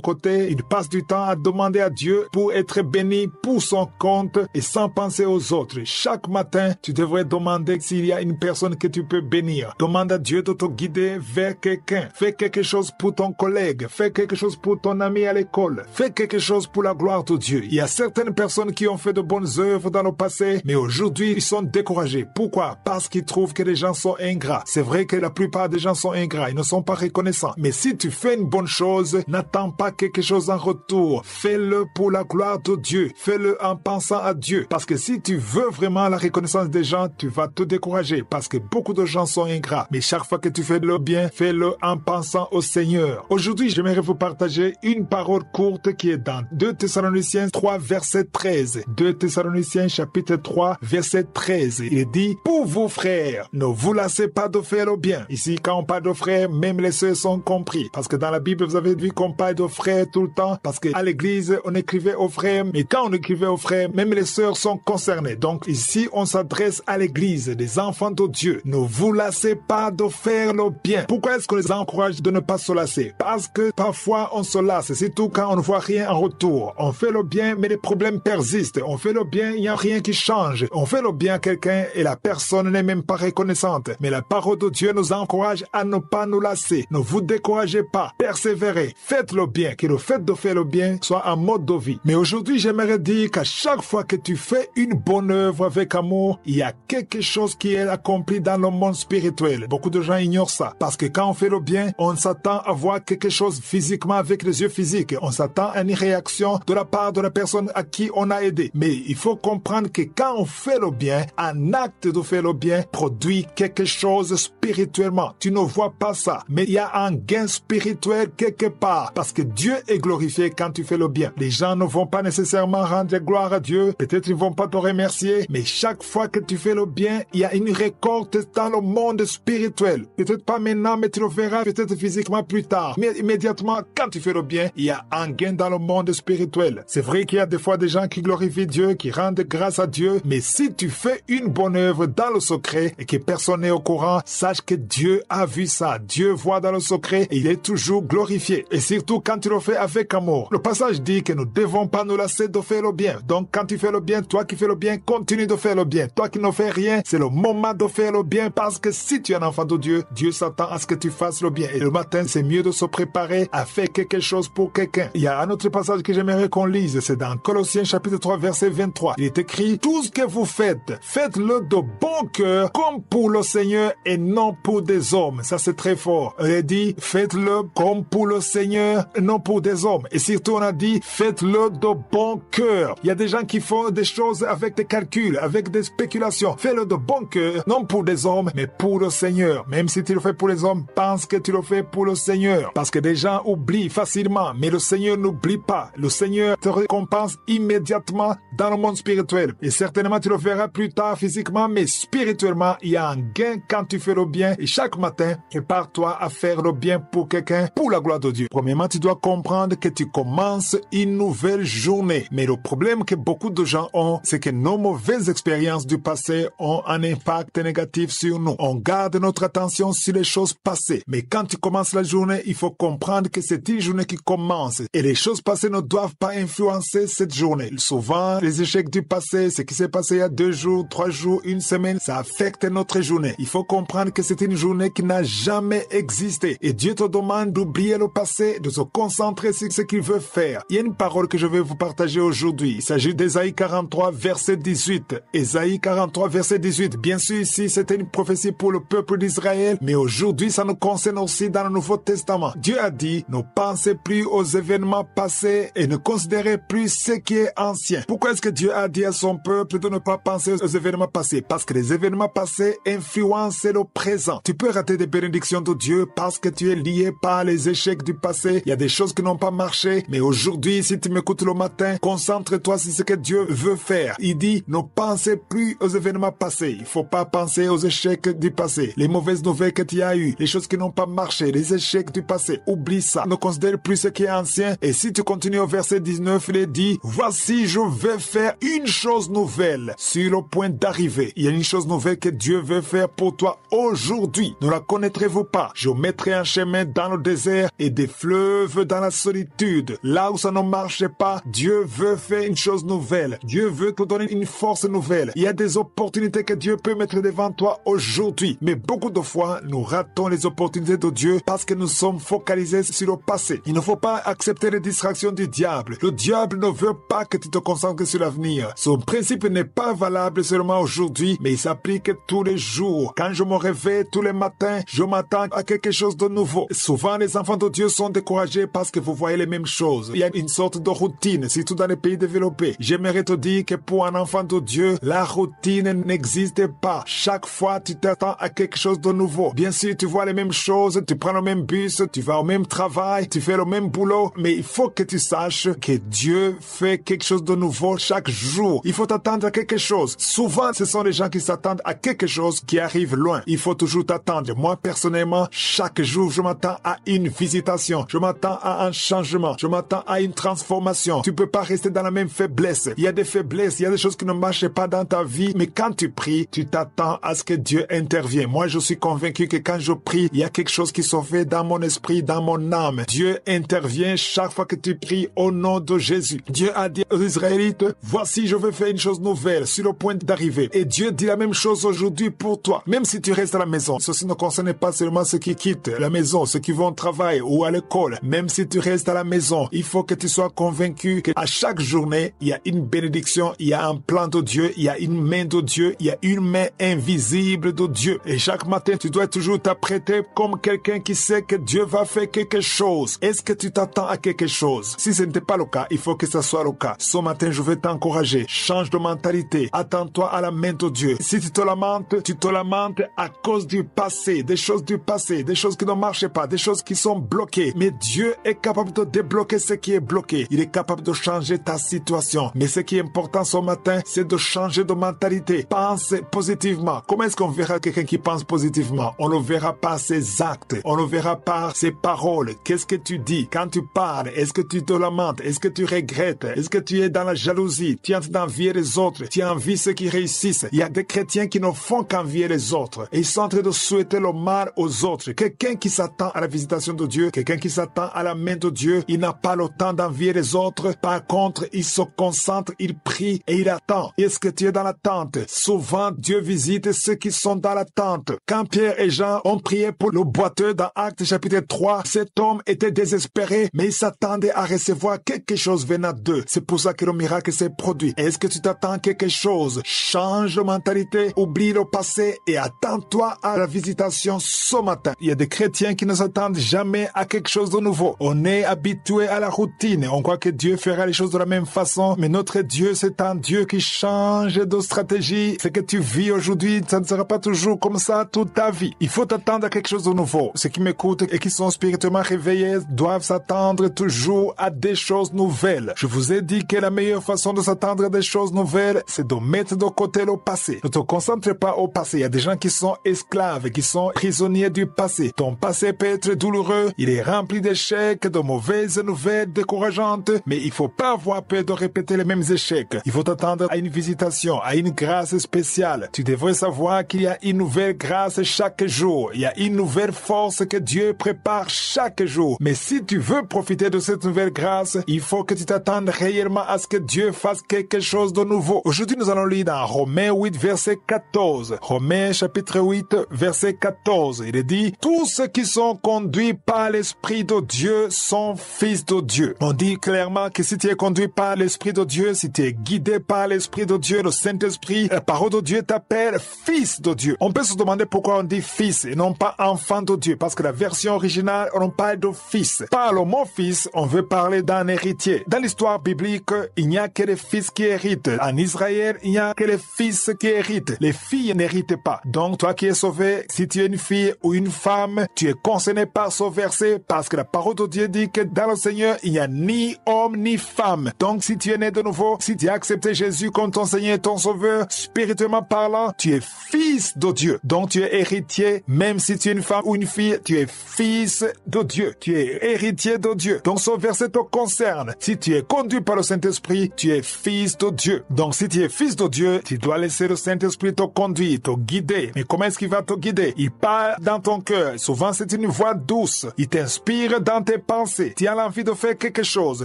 côté, il passe du temps à demander à Dieu pour être béni pour son compte et sans penser aux autres. Chaque matin, tu devrais demander s'il y a une personne que tu peux bénir. Demande à Dieu de te guider vers quelqu'un. Fais quelque chose pour ton collègue. Fais quelque chose pour ton ami à l'école. Fais quelque chose pour la gloire de Dieu. Il y a certaines personnes qui ont fait de bonnes œuvres dans le passé, mais aujourd'hui, ils sont découragés. Pourquoi? Parce qu'ils trouvent que les gens sont ingrats. C'est vrai que la plupart des gens sont ingrats. Ils ne sont pas reconnaissants. Mais si tu fais une bonne chose, n'attends pas quelque chose en retour. Fais-le pour la gloire de Dieu. Fais-le en pensant à Dieu. Parce que si tu veux vraiment la reconnaissance des gens, tu vas te décourager. Parce que beaucoup de gens sont ingrats. Mais chaque fois que tu fais le bien, fais-le en pensant au Seigneur. Aujourd'hui, j'aimerais vous partager une parole courte qui est dans 2 Thessaloniciens 3, verset 13. 2 Thessaloniciens chapitre 3, verset 13. Il est dit, pour vous frères, ne vous lassez pas de faire le bien. Ici, quand on parle de frères, même les sœurs sont compris. Parce que dans la Bible, vous avez vu qu'on parle de frères tout le temps. Parce qu'à l'église, on écrivait aux frères. Mais quand on écrivait aux frères, même les sœurs sont concernées. Donc ici, on s'adresse à l'église, des enfants de Dieu. Ne vous lassez pas de faire le bien. Pourquoi est-ce qu'on les encourage de ne pas se lasser? Parce que parfois, on se lasse. Surtout quand on ne voit rien en retour. On fait le bien, mais les problèmes persistent. On fait le bien, il n'y a rien qui change. On fait le bien à quelqu'un et la personne n'est même pas reconnaissante. Mais la parole de Dieu nous encourage à ne pas nous lasser. Ne vous découragez pas. Persévérez. Faites le bien. Que le fait de faire le bien soit un mode de vie. Mais aujourd'hui, j'aimerais dire qu'à chaque fois que tu fais une bonne œuvre avec amour, il y a quelque chose qui est accompli dans le monde spirituel. Beaucoup de gens ignorent ça. Parce que quand on fait le bien, on s'attend à voir quelque chose physiquement avec les yeux physiques. On s'attend à une réaction de la part de la personne à qui on a aidé. Mais il faut comprendre que quand on fait le bien, un acte de faire le bien produit quelque chose spirituellement. Tu ne vois pas ça. Mais il y a un gain spirituel quelque part. Parce que Dieu est glorifié quand tu fais le bien. Les gens ne vont pas nécessairement rendre gloire à Dieu. Peut-être ils ne vont pas te remercier. Mais chaque fois que tu fais le bien, il y a une récolte dans le monde spirituel. Peut-être pas maintenant, mais tu le verras peut-être physiquement plus tard. Mais immédiatement, quand tu fais le bien, il y a un gain dans le monde spirituel. C'est vrai qu'il y a des fois des gens qui glorifient Dieu, qui rendent grâce à Dieu. Mais si tu fais une bonne œuvre dans le secret et que personne n'est au courant, sache que Dieu a vu ça. Dieu voit dans le secret et il est toujours glorifié. Et surtout quand tu le fais avec amour. Le passage dit que nous ne devons pas nous lasser de faire le bien. Donc quand tu fais le bien, toi qui fais le bien, continue de faire le bien. Toi qui ne fais rien, c'est le moment de faire le bien parce que si tu es un enfant de Dieu, Dieu s'attend à ce que tu fasses le bien. Et le matin, c'est mieux de se préparer à faire quelque chose pour quelqu'un. Il y a un autre passage que j'aimerais qu'on lise. C'est dans Colossiens chapitre 3, verset 23. Il est écrit, tout ce que vous faites, faites-le de bon cœur comme pour le Seigneur et non pour des hommes. Ça, c'est très fort. On a dit, faites-le comme pour le Seigneur et non pour des hommes. Et surtout, on a dit, faites-le de bon cœur. Il y a des gens qui font des choses avec des calculs, avec des spéculations. Fais-le de bon cœur, non pour des hommes, mais pour le Seigneur. Même si tu le fais pour les hommes, pense que tu le fais pour le Seigneur. Parce que des gens oublient facilement, mais le Seigneur n'oublie pas. Le Seigneur te récompense immédiatement dans le monde spirituel. Et certainement, tu le verras plus tard physiquement, mais spirituellement, il y a un gain quand tu fais le bien. Et chaque matin, prépare-toi à faire le bien pour quelqu'un, pour la gloire de Dieu. Premièrement, tu dois comprendre que tu commences une nouvelle journée. Mais le problème que beaucoup de gens ont, c'est que nos mauvaises expériences du passé ont un impact négatif sur nous. On garde notre attention sur les choses passées. Mais quand tu commences la journée, il faut comprendre que c'est une journée qui commence. Et les choses passées ne doivent pas influencer cette journée. Souvent, les échecs du passé, ce qui s'est passé il y a 2 jours, 3 jours, 1 semaine, ça affecte notre journée. Il faut comprendre que c'est une journée qui n'a jamais existé. Et Dieu te demande d'oublier le passé, de se concentrer sur ce qu'il veut faire. Il y a une parole que je vais vous partager aujourd'hui. Il s'agit d'Ésaïe 43, verset 18. Ésaïe 43, verset 18. Bien sûr, ici, c'était une prophétie pour le peuple d'Israël, mais aujourd'hui, ça nous concerne aussi dans le Nouveau Testament. Dieu a dit, ne pensez plus aux événements passés et ne considérez plus ce qui est ancien. Pourquoi est-ce que Dieu a dit à son peuple de ne pas penser aux événements passés? Parce que les événements passés influencent le présent. Tu peux rater des bénédictions de Dieu parce que tu es lié par les échecs du passé. Il y a des choses qui n'ont pas marché, mais aujourd'hui, si tu m'écoutes le matin, concentre-toi sur ce que Dieu veut faire. Il dit, ne pensez plus aux événements passés. Il faut pas penser aux échecs du passé, les mauvaises nouvelles que tu as eues, les choses qui n'ont pas marché, les échecs du passé. Oublie ça. Ne considère plus ce qui est ancien. Et si tu continues au verset 19, il est dit, voici, je vais faire une chose nouvelle sur le point d'arriver. Il y a une chose nouvelle que Dieu veut faire pour toi aujourd'hui. Ne la connaîtrez-vous pas? Je mettrai un chemin dans le désert et des fleuves dans la solitude. Là où ça ne marche pas, Dieu veut faire une chose nouvelle. Dieu veut te donner une force nouvelle. Il y a des opportunités que Dieu peut mettre devant toi aujourd'hui. Mais beaucoup de fois, nous ratons les opportunités de Dieu parce que nous sommes focalisés sur le passé. Il ne faut pas accepter les distractions du diable. Le diable ne veut pas que tu te concentres sur l'avenir. Son principe n'est pas valable seulement aujourd'hui, mais il s'applique tous les jours. Quand je me réveille tous les matins, je m'attends à quelque chose de nouveau. Souvent, les enfants de Dieu sont découragés parce que vous voyez les mêmes choses. Il y a une sorte de routine, surtout dans les pays développés. J'aimerais te dire que pour un enfant de Dieu, la routine n'existe pas. Chaque fois, tu t'attends à quelque chose de nouveau. Bien sûr, tu vois les mêmes choses, tu prends le même bus, tu vas au même travail, tu fais le même boulot, mais il faut que tu saches que Dieu fait quelque chose de nouveau chaque jour. Il faut t'attendre à quelque chose. Souvent, ce sont les gens qui s'attendent à quelque chose qui arrive loin. Il faut toujours t'attendre. Moi, personnellement, chaque jour, je m'attends à une visitation. Je m'attends à un changement. Je m'attends à une transformation. Tu peux pas rester dans la même faiblesse. Il y a des faiblesses, il y a des choses qui ne marchent pas dans ta vie, mais quand tu pries, tu t'attends à ce que Dieu intervienne. Moi, je suis convaincu que quand je prie, il y a quelque chose qui se fait dans mon esprit, dans mon âme. Dieu intervient chaque fois que tu pries au nom de Jésus. Dieu a dit aux Israélites, voici, je vais faire une chose nouvelle sur le point d'arriver. Et Dieu dit la même chose aujourd'hui pour toi. Même si tu restes à la maison, ceci ne concerne pas seulement ceux qui quittent la maison, ceux qui vont au travail ou à l'école. Même si tu restes à la maison, il faut que tu sois convaincu qu'à chaque journée, il y a une bénédiction, il y a un plan de Dieu, il y a une main de Dieu, il y a une main invisible de Dieu. Et chaque matin, tu dois toujours t'apprêter comme quelqu'un qui sait que Dieu va faire quelque chose. Est-ce que tu t'attends à quelque chose? Si ce n'était pas le cas, il faut que ce soit le cas. Ce matin, je vais t'encourager. Change de mentalité. Attends-toi à la main de Dieu. Si tu te lamentes à cause du passé, des choses qui ne marchent pas, des choses qui sont bloquées. Mais Dieu est capable de débloquer ce qui est bloqué. Il est capable de changer ta situation. Mais ce qui est important ce matin, c'est de changer de mentalité. Pense positivement. Comment est-ce qu'on verra quelqu'un qui pense positivement? On le verra par ses actes. On le verra par ses paroles. Qu'est-ce que tu dis? Quand tu parles, est-ce que tu te lamentes? Est-ce que tu regrettes? Est-ce que tu es dans la jalousie? Tu es en train d'envier les autres? Tu envies ceux qui réussissent? Il y a des chrétiens qui ne font qu'envier les autres. Et ils sont en train de souhaiter le mal aux autres. Quelqu'un qui s'attend à la visitation de Dieu, quelqu'un qui s'attend à la main de Dieu, il n'a pas le temps d'envier les autres. Par contre, il se concentre, il prie et il attend. Est-ce que tu es dans l'attente? Souvent, Dieu visite ceux qui sont dans l'attente. Quand Pierre et Jean ont prié pour le boiteux dans Actes chapitre 3, cet homme était désespéré, mais il s'attendait à recevoir quelque chose venant d'eux. C'est pour ça que le miracle s'est produit. Est-ce que tu t'attends à quelque chose? Change de mentalité, oublie le passé et attends-toi à la visitation ce matin. Il y a des chrétiens qui ne s'attendent jamais à quelque chose de nouveau. On est habitué à la routine. On croit que Dieu fera les choses de la même façon, mais notre Dieu, c'est un Dieu qui change de stratégie. Ce que tu vis aujourd'hui, ça ne sera pas toujours comme ça toute ta vie. Il faut t'attendre à quelque chose de nouveau. Ceux qui m'écoutent et qui sont spirituellement réveillés doivent s'attendre toujours à des choses nouvelles. Je vous ai dit que la meilleure façon de s'attendre à des choses nouvelles, c'est de mettre de côté le passé. Ne te concentre pas au passé. Il y a des gens qui sont esclaves, qui sont prisonniers du passé. Ton passé peut être douloureux. Il est rempli d'échecs, de mauvaises nouvelles décourageantes, mais il faut pas avoir peur de répéter les mêmes échecs. Il faut t'attendre à une visitation, à une grâce spéciale. Tu devrais savoir qu'il y a une nouvelle grâce chaque jour. Il y a une nouvelle force que Dieu prépare chaque jour. Mais si tu veux profiter de cette nouvelle grâce, il faut que tu t'attendes réellement à ce que Dieu fasse quelque chose de nouveau. Aujourd'hui, nous allons lire dans Romains 8, verset 14. Romains chapitre 8, verset 14. Il est dit, tous ceux qui sont conduits par l'Esprit de Dieu sont fils de Dieu. On dit clairement que si tu es conduit par l'Esprit de Dieu, si tu es guidé par l'Esprit de Dieu, le Saint-Esprit, la parole de Dieu t'appelle fils de Dieu. On peut se demander pourquoi on dit fils et non pas enfant de Dieu, parce que la version originale, on parle de fils. Par le mot fils, on veut parler d'un héritier. Dans l'histoire biblique, il n'y a que les fils qui héritent. En Israël, il n'y a que les fils qui héritent. Les filles n'héritent pas. Donc, toi qui es sauvé, si tu es une fille ou une femme, tu es concerné par ce verset parce que la parole de Dieu dit que dans le Seigneur, il n'y a ni homme ni femme. Donc, si tu es né de nouveau, si tu as accepté Jésus comme ton Seigneur et ton Sauveur, spirituellement parlant, tu es fils de Dieu. Donc, tu es héritier, même si tu es une femme ou une fille, tu es fils de Dieu. Tu es héritier héritier de Dieu. Donc ce verset te concerne. Si tu es conduit par le Saint-Esprit, tu es fils de Dieu. Donc si tu es fils de Dieu, tu dois laisser le Saint-Esprit te conduire, te guider. Mais comment est-ce qu'il va te guider? Il parle dans ton cœur. Souvent c'est une voix douce. Il t'inspire dans tes pensées. Tu as l'envie de faire quelque chose.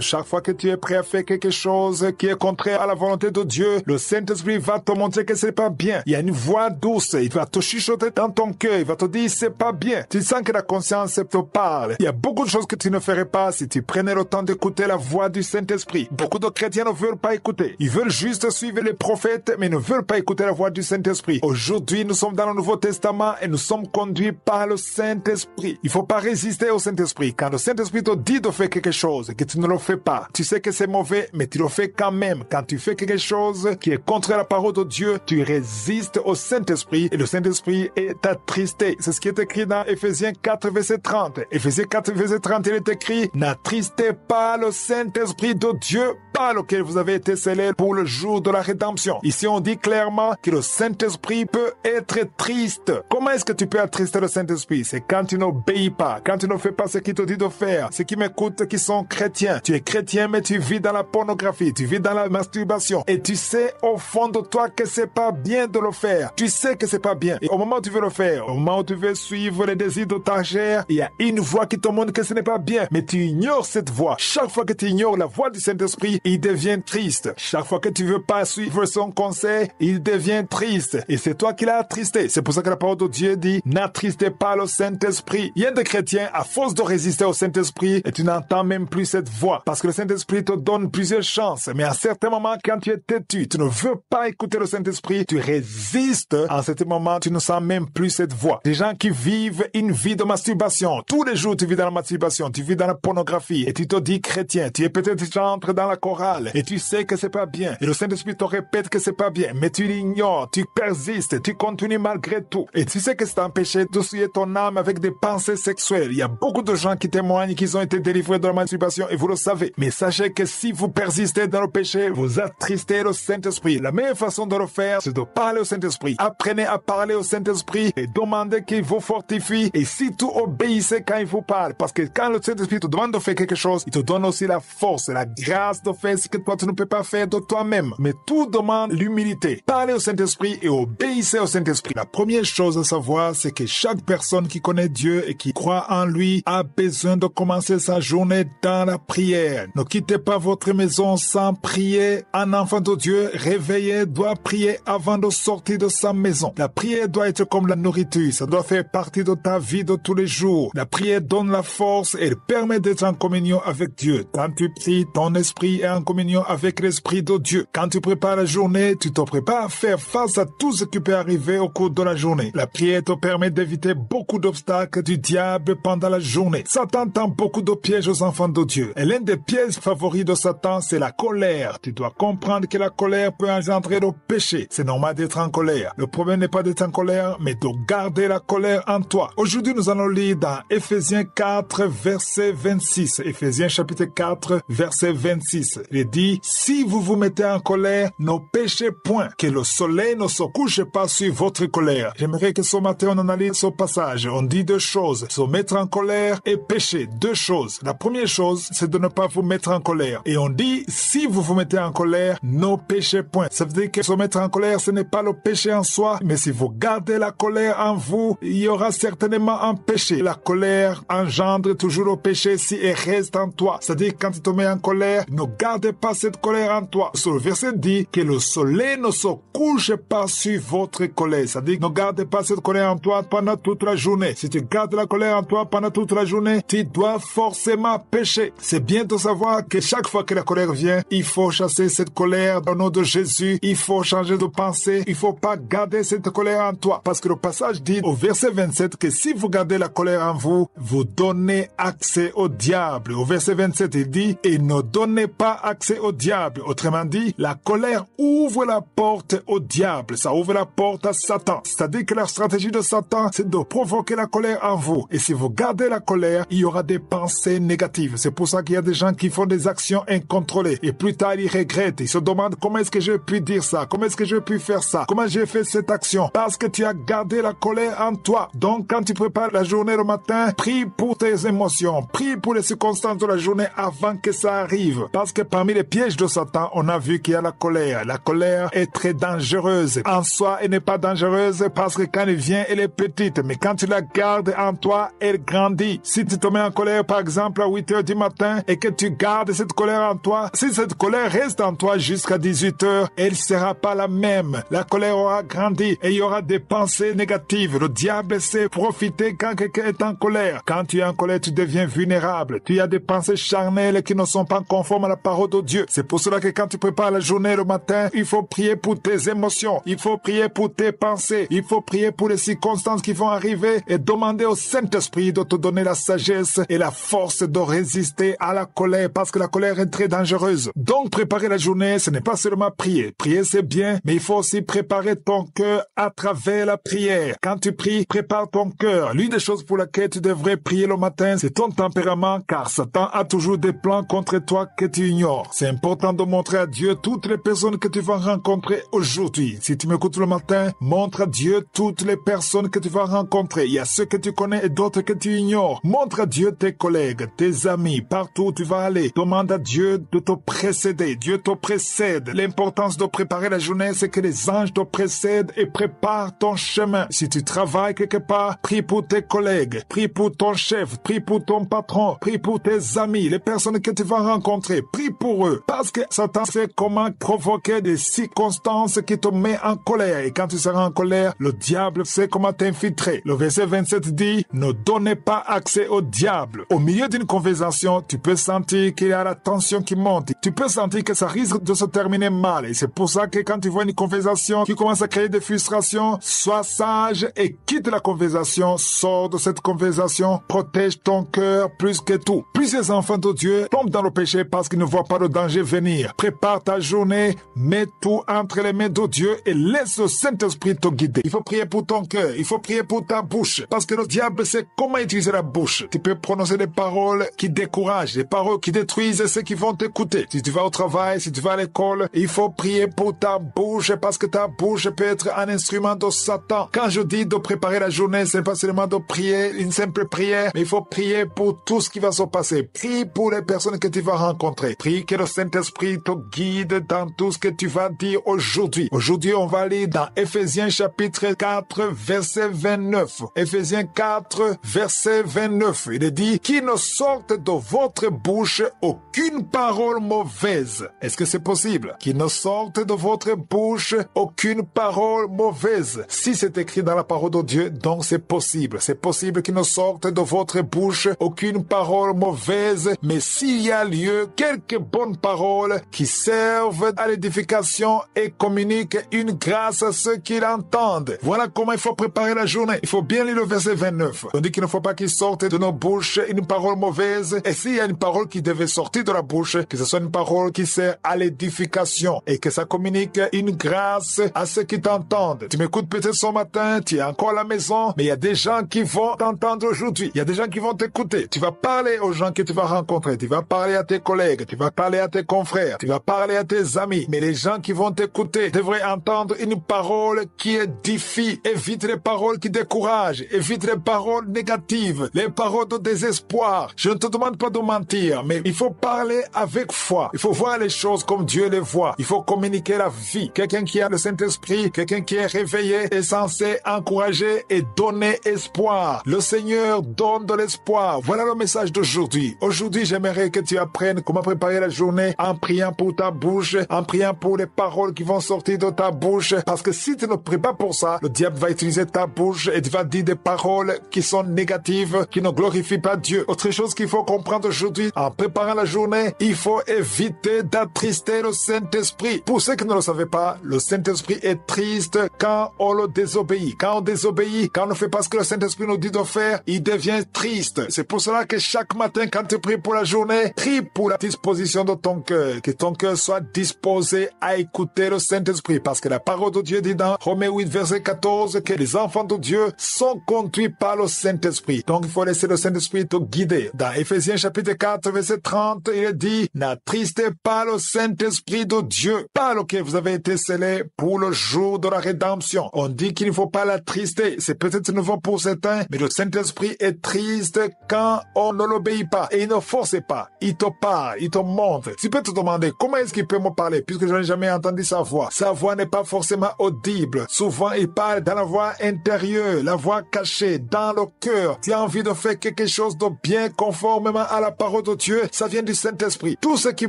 Chaque fois que tu es prêt à faire quelque chose qui est contraire à la volonté de Dieu, le Saint-Esprit va te montrer que c'est pas bien. Il y a une voix douce. Il va te chuchoter dans ton cœur. Il va te dire c'est pas bien. Tu sens que la conscience te parle. Il y a beaucoup de choses que tu ne ferais pas si tu prenais le temps d'écouter la voix du Saint-Esprit. Beaucoup de chrétiens ne veulent pas écouter. Ils veulent juste suivre les prophètes, mais ne veulent pas écouter la voix du Saint-Esprit. Aujourd'hui, nous sommes dans le Nouveau Testament et nous sommes conduits par le Saint-Esprit. Il faut pas résister au Saint-Esprit. Quand le Saint-Esprit te dit de faire quelque chose, que tu ne le fais pas, tu sais que c'est mauvais, mais tu le fais quand même. Quand tu fais quelque chose qui est contre la parole de Dieu, tu résistes au Saint-Esprit et le Saint-Esprit est attristé. C'est ce qui est écrit dans Éphésiens 4, verset 30. Éphésiens 4, verset 30, il est écrit: n'attristez pas le Saint-Esprit de Dieu par lequel vous avez été scellés pour le jour de la rédemption. Ici, on dit clairement que le Saint-Esprit peut être triste. Comment est-ce que tu peux attrister le Saint-Esprit? C'est quand tu n'obéis pas, quand tu ne fais pas ce qu'il te dit de faire. Ceux qui m'écoutent qui sont chrétiens, tu es chrétien mais tu vis dans la pornographie, tu vis dans la masturbation et tu sais au fond de toi que c'est pas bien de le faire. Tu sais que c'est pas bien. Et au moment où tu veux le faire, au moment où tu veux suivre les désirs de ta chair, il y a une voix qui te montre que ce n'est pas bien, mais tu ignores cette voix. Chaque fois que tu ignores la voix du Saint-Esprit, il devient triste. Chaque fois que tu veux pas suivre son conseil, il devient triste. Et c'est toi qui l'as attristé. C'est pour ça que la parole de Dieu dit: n'attristez pas le Saint-Esprit. Il y a des chrétiens, à force de résister au Saint-Esprit, et tu n'entends même plus cette voix. Parce que le Saint-Esprit te donne plusieurs chances. Mais à certains moments, quand tu es têtu, tu ne veux pas écouter le Saint-Esprit, tu résistes. En ce moment, tu ne sens même plus cette voix. Des gens qui vivent une vie de masturbation. Tous les jours, tu vis dans la masturbation, tu vis dans la pornographie, et tu te dis chrétien. Tu es peut-être rentré dans la chorale, et tu sais que c'est pas bien. Et le Saint-Esprit te répète que c'est pas bien, mais tu l'ignores, tu persistes, tu continues malgré tout. Et tu sais que c'est un péché de souiller ton âme avec des pensées sexuelles. Il y a beaucoup de gens qui témoignent qu'ils ont été délivrés de la masturbation et vous le savez. Mais sachez que si vous persistez dans le péché, vous attristez le Saint-Esprit. La meilleure façon de le faire, c'est de parler au Saint-Esprit. Apprenez à parler au Saint-Esprit et demandez qu'il vous fortifie et surtout obéissez quand il vous parle. Parce que quand le Saint-Esprit te demande de faire quelque chose, il te donne aussi la force et la grâce de faire ce que toi tu ne peux pas faire de toi-même. Mais tout demande l'humilité. Parlez au Saint-Esprit et obéissez au Saint-Esprit. La première chose à savoir, c'est que chaque personne qui connaît Dieu et qui croit en lui a besoin de commencer sa journée dans la prière. Ne quittez pas votre maison sans prier. Un enfant de Dieu réveillé doit prier avant de sortir de sa maison. La prière doit être comme la nourriture. Ça doit faire partie de ta vie de tous les jours. La prière donne la force et elle permet d'être en communion avec Dieu. Quand tu pries, ton esprit est en communion avec l'Esprit de Dieu. Quand tu prépares la journée, tu te prépares à faire face à tout ce qui peut arriver au cours de la journée. La prière te permet d'éviter beaucoup d'obstacles du diable pendant la journée. Satan tend beaucoup de pièges aux enfants de Dieu. Et l'un des pièges favoris de Satan, c'est la colère. Tu dois comprendre que la colère peut engendrer le péché. C'est normal d'être en colère. Le problème n'est pas d'être en colère, mais de garder la colère en toi. Aujourd'hui, nous allons lire dans Éphésiens 4, verset 26. Éphésiens chapitre 4, verset 26. Il dit: si vous vous mettez en colère, ne péchez point, que le soleil ne se couche pas sur votre colère. J'aimerais que ce matin on analyse ce passage. On dit deux choses: se mettre en colère et pécher. Deux choses. La première chose, c'est de ne pas vous mettre en colère. Et on dit, si vous vous mettez en colère, ne péchez point. Ça veut dire que se mettre en colère, ce n'est pas le péché en soi, mais si vous gardez la colère en vous, il y aura certainement un péché. La colère engendre toujours le péché si elle reste en toi. C'est-à-dire, quand tu te mets en colère, ne gardez pas cette colère en toi. Ce verset dit que le soleil ne se couche pas sur votre colère. C'est-à-dire, ne gardez pas cette colère en toi pendant toute la journée. Si tu gardes la colère en toi pendant toute la journée, tu dois forcément pécher. C'est bien de savoir que chaque fois que la colère vient, il faut chasser cette colère au nom de Jésus. Il faut changer de pensée. Il faut pas garder cette colère en toi. Parce que le passage dit au verset 27 que si vous gardez la colère en vous, vous donnez accès au diable. Au verset 27, il dit: et ne donnez pas accès au diable. Autrement dit, la colère ouvre la porte au diable. Ça ouvre la porte à Satan. C'est-à-dire que la stratégie de Satan, c'est de provoquer la colère en vous. Et si vous gardez la colère, il y aura des pensées négatives. C'est pour ça qu'il y a des gens qui font des actions incontrôlées. Et plus tard, ils regrettent. Ils se demandent: comment est-ce que j'ai pu dire ça? Comment est-ce que j'ai pu faire ça? Comment j'ai fait cette action? Parce que tu as gardé la colère en toi. Donc, quand tu prépares la journée le matin, prie pour tes émotions. situation. Prie pour les circonstances de la journée avant que ça arrive. Parce que parmi les pièges de Satan, on a vu qu'il y a la colère. La colère est très dangereuse. En soi, elle n'est pas dangereuse parce que quand elle vient, elle est petite. Mais quand tu la gardes en toi, elle grandit. Si tu te mets en colère, par exemple, à 8 heures du matin et que tu gardes cette colère en toi, si cette colère reste en toi jusqu'à 18 heures, elle ne sera pas la même. La colère aura grandi et il y aura des pensées négatives. Le diable sait profiter quand quelqu'un est en colère. Quand tu es en colère, tu deviens vulnérable. Tu as des pensées charnelles qui ne sont pas conformes à la parole de Dieu. C'est pour cela que quand tu prépares la journée le matin, il faut prier pour tes émotions. Il faut prier pour tes pensées. Il faut prier pour les circonstances qui vont arriver et demander au Saint-Esprit de te donner la sagesse et la force de résister à la colère parce que la colère est très dangereuse. Donc, préparer la journée, ce n'est pas seulement prier. Prier, c'est bien, mais il faut aussi préparer ton cœur à travers la prière. Quand tu pries, prépare ton cœur. L'une des choses pour laquelle tu devrais prier le matin, c'est ton tempérament, car Satan a toujours des plans contre toi que tu ignores. C'est important de montrer à Dieu toutes les personnes que tu vas rencontrer aujourd'hui. Si tu m'écoutes le matin, montre à Dieu toutes les personnes que tu vas rencontrer. Il y a ceux que tu connais et d'autres que tu ignores. Montre à Dieu tes collègues, tes amis, partout où tu vas aller. Demande à Dieu de te précéder. Dieu te précède. L'importance de préparer la journée, c'est que les anges te précèdent et préparent ton chemin. Si tu travailles quelque part, prie pour tes collègues, prie pour ton chef, prie pour ton patron, prie pour tes amis, les personnes que tu vas rencontrer, prie pour eux. Parce que Satan sait comment provoquer des circonstances qui te mettent en colère. Et quand tu seras en colère, le diable sait comment t'infiltrer. Le verset 27 dit, ne donnez pas accès au diable. Au milieu d'une conversation, tu peux sentir qu'il y a la tension qui monte. Tu peux sentir que ça risque de se terminer mal. Et c'est pour ça que quand tu vois une conversation qui commence à créer des frustrations, sois sage et quitte la conversation, sors de cette conversation, protège ton cœur plus que tout. Plusieurs enfants de Dieu tombent dans le péché parce qu'ils ne voient pas le danger venir. Prépare ta journée, mets tout entre les mains de Dieu et laisse le Saint-Esprit te guider. Il faut prier pour ton cœur, il faut prier pour ta bouche, parce que le diable sait comment utiliser la bouche. Tu peux prononcer des paroles qui découragent, des paroles qui détruisent ceux qui vont t'écouter. Si tu vas au travail, si tu vas à l'école, il faut prier pour ta bouche, parce que ta bouche peut être un instrument de Satan. Quand je dis de préparer la journée, c'est pas seulement de prier une simple prière, mais il faut prier pour tout ce qui va se passer. Prie pour les personnes que tu vas rencontrer. Prie que le Saint-Esprit te guide dans tout ce que tu vas dire aujourd'hui. Aujourd'hui, on va lire dans Éphésiens chapitre 4, verset 29. Éphésiens 4, verset 29. Il est dit, qu'il ne sorte de votre bouche aucune parole mauvaise. Est-ce que c'est possible? Qu'il ne sorte de votre bouche aucune parole mauvaise. Si c'est écrit dans la parole de Dieu, donc c'est possible. C'est possible qu'il ne sorte de votre bouche aucune parole mauvaise, mais s'il y a lieu, quelques bonnes paroles qui servent à l'édification et communiquent une grâce à ceux qui l'entendent. Voilà comment il faut préparer la journée. Il faut bien lire le verset 29. On dit qu'il ne faut pas qu'il sorte de nos bouches une parole mauvaise. Et s'il y a une parole qui devait sortir de la bouche, que ce soit une parole qui sert à l'édification et que ça communique une grâce à ceux qui t'entendent. Tu m'écoutes peut-être ce matin, tu es encore à la maison, mais il y a des gens qui vont t'entendre aujourd'hui. Il y a des gens qui vont t'écouter. Tu vas parler aux gens que tu vas rencontrer. Tu vas parler à tes collègues. Tu vas parler à tes confrères. Tu vas parler à tes amis. Mais les gens qui vont t'écouter devraient entendre une parole qui édifie. Évite les paroles qui découragent. Évite les paroles négatives. Les paroles de désespoir. Je ne te demande pas de mentir, mais il faut parler avec foi. Il faut voir les choses comme Dieu les voit. Il faut communiquer la vie. Quelqu'un qui a le Saint-Esprit, quelqu'un qui est réveillé est censé encourager et donner espoir. Le Seigneur donne de l'espoir. Voilà le message d'aujourd'hui. Aujourd'hui, j'aimerais que tu apprennes comment préparer la journée en priant pour ta bouche, en priant pour les paroles qui vont sortir de ta bouche. Parce que si tu ne pries pas pour ça, le diable va utiliser ta bouche et tu vas dire des paroles qui sont négatives, qui ne glorifient pas Dieu. Autre chose qu'il faut comprendre aujourd'hui, en préparant la journée, il faut éviter d'attrister le Saint-Esprit. Pour ceux qui ne le savaient pas, le Saint-Esprit est triste quand on le désobéit. Quand on désobéit, quand on ne fait pas ce que le Saint-Esprit nous dit de faire, il devient triste. C'est pour cela que chaque matin, quand tu pries pour la journée, prie pour la disposition de ton cœur. Que ton cœur soit disposé à écouter le Saint-Esprit. Parce que la parole de Dieu dit dans Romains 8, verset 14, que les enfants de Dieu sont conduits par le Saint-Esprit. Donc, il faut laisser le Saint-Esprit te guider. Dans Éphésiens chapitre 4, verset 30, il est dit, n'attristez attristé par le Saint-Esprit de Dieu, par lequel vous avez été scellés pour le jour de la rédemption. On dit qu'il ne faut pas l'attrister. C'est peut-être nouveau pour certains, mais le Saint-Esprit est triste quand on ne l'obéit pas. Et il ne force pas. Il te parle, il te montre. Tu peux te demander, comment est-ce qu'il peut me parler, puisque je n'ai jamais entendu sa voix. Sa voix n'est pas forcément audible. Souvent, il parle dans la voix intérieure, la voix cachée, dans le cœur. Tu as envie de faire quelque chose de bien conformément à la parole de Dieu, ça vient du Saint-Esprit. Tous ceux qui